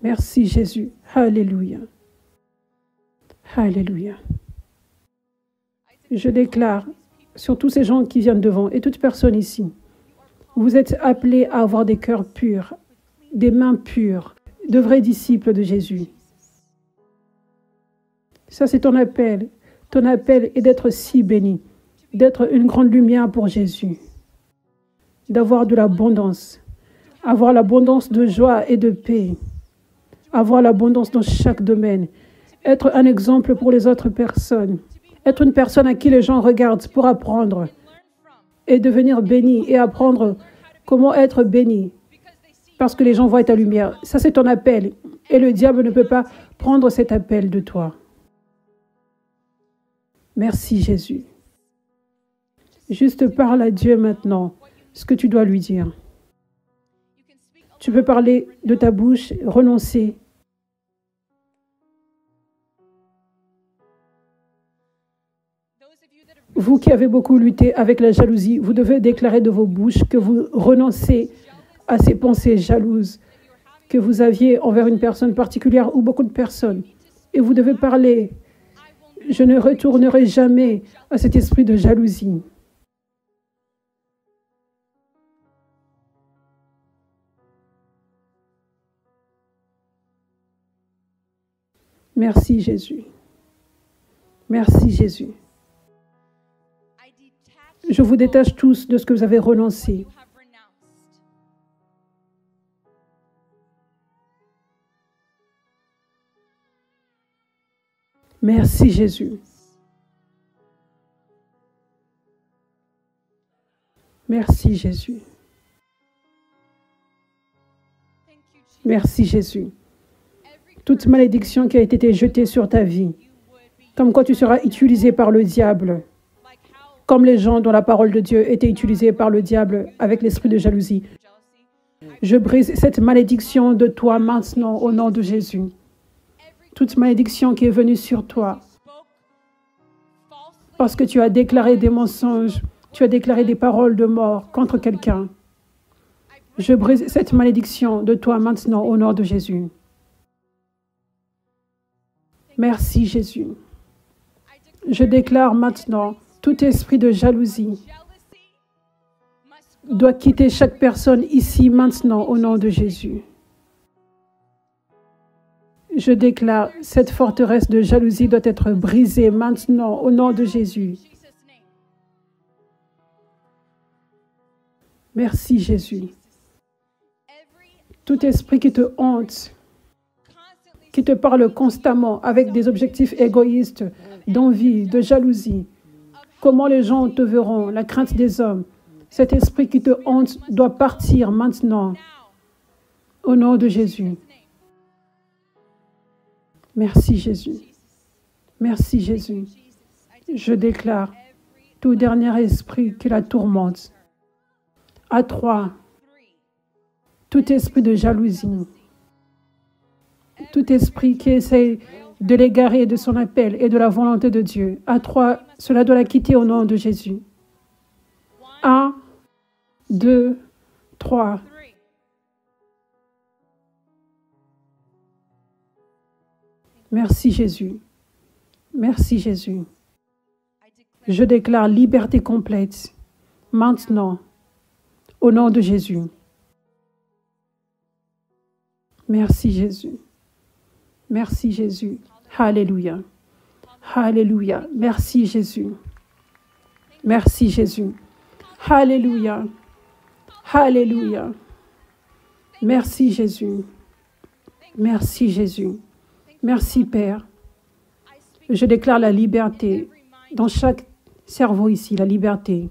Merci Jésus. Alléluia. Alléluia. Je déclare sur tous ces gens qui viennent devant et toute personne ici, vous êtes appelés à avoir des cœurs purs, des mains pures, de vrais disciples de Jésus. Ça, c'est ton appel. Ton appel est d'être si béni, d'être une grande lumière pour Jésus. d'avoir de l'abondance, avoir l'abondance de joie et de paix, avoir l'abondance dans chaque domaine, être un exemple pour les autres personnes, être une personne à qui les gens regardent pour apprendre et devenir béni et apprendre comment être béni parce que les gens voient ta lumière. Ça, c'est ton appel et le diable ne peut pas prendre cet appel de toi. Merci Jésus. Juste parle à Dieu maintenant ce que tu dois lui dire. Tu peux parler de ta bouche, renoncer. Vous qui avez beaucoup lutté avec la jalousie, vous devez déclarer de vos bouches que vous renoncez à ces pensées jalouses que vous aviez envers une personne particulière ou beaucoup de personnes. Et vous devez parler. Je ne retournerai jamais à cet esprit de jalousie. Merci Jésus. Merci Jésus. Je vous détache tous de ce que vous avez renoncé. Merci Jésus. Merci Jésus. Merci Jésus. Toute malédiction qui a été jetée sur ta vie, comme quoi tu seras utilisé par le diable, comme les gens dont la parole de Dieu était utilisée par le diable avec l'esprit de jalousie. Je brise cette malédiction de toi maintenant au nom de Jésus. Toute malédiction qui est venue sur toi, parce que tu as déclaré des mensonges, tu as déclaré des paroles de mort contre quelqu'un. Je brise cette malédiction de toi maintenant au nom de Jésus. Merci Jésus. Je déclare maintenant, tout esprit de jalousie doit quitter chaque personne ici maintenant au nom de Jésus. Je déclare, cette forteresse de jalousie doit être brisée maintenant au nom de Jésus. Merci Jésus. Tout esprit qui te hante, qui te parle constamment avec des objectifs égoïstes, d'envie, de jalousie, comment les gens te verront, la crainte des hommes, cet esprit qui te hante doit partir maintenant au nom de Jésus. Merci Jésus. Merci Jésus. Je déclare tout dernier esprit qui la tourmente. À 3, tout esprit de jalousie, tout esprit qui essaie de l'égarer de son appel et de la volonté de Dieu. À 3, cela doit la quitter au nom de Jésus. 1, 2, 3. Merci Jésus. Merci Jésus. Je déclare liberté complète maintenant au nom de Jésus. Merci Jésus. Merci Jésus. Alléluia. Alléluia. Merci Jésus. Merci Jésus. Alléluia. Alléluia. Merci Jésus. Merci Jésus. Merci Père. Je déclare la liberté dans chaque cerveau ici, la liberté.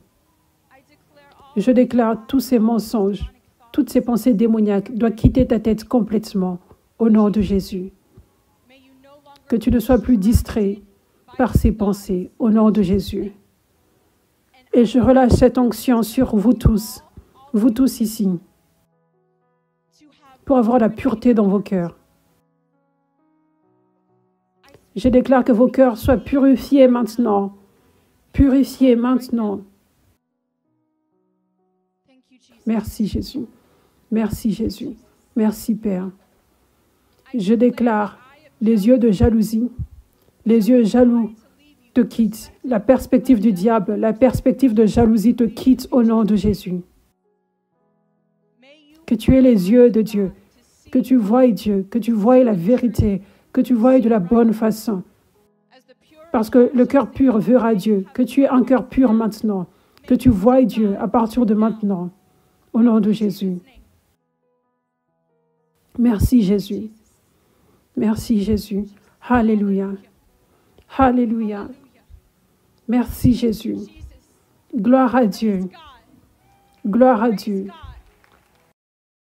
Je déclare tous ces mensonges, toutes ces pensées démoniaques doivent quitter ta tête complètement au nom de Jésus. Que tu ne sois plus distrait par ces pensées au nom de Jésus. Et je relâche cette onction sur vous tous ici, pour avoir la pureté dans vos cœurs. Je déclare que vos cœurs soient purifiés maintenant. Purifiés maintenant. Merci Jésus. Merci Jésus. Merci Père. Je déclare les yeux de jalousie, les yeux jaloux te quittent. La perspective du diable, la perspective de jalousie te quitte au nom de Jésus. Que tu aies les yeux de Dieu, que tu voies Dieu, que tu voies la vérité, que tu voies de la bonne façon. Parce que le cœur pur verra Dieu, que tu aies un cœur pur maintenant, que tu voies Dieu à partir de maintenant. Au nom de Jésus. Merci Jésus. Merci Jésus. Alléluia. Alléluia. Merci Jésus. Gloire à Dieu. Gloire à Dieu.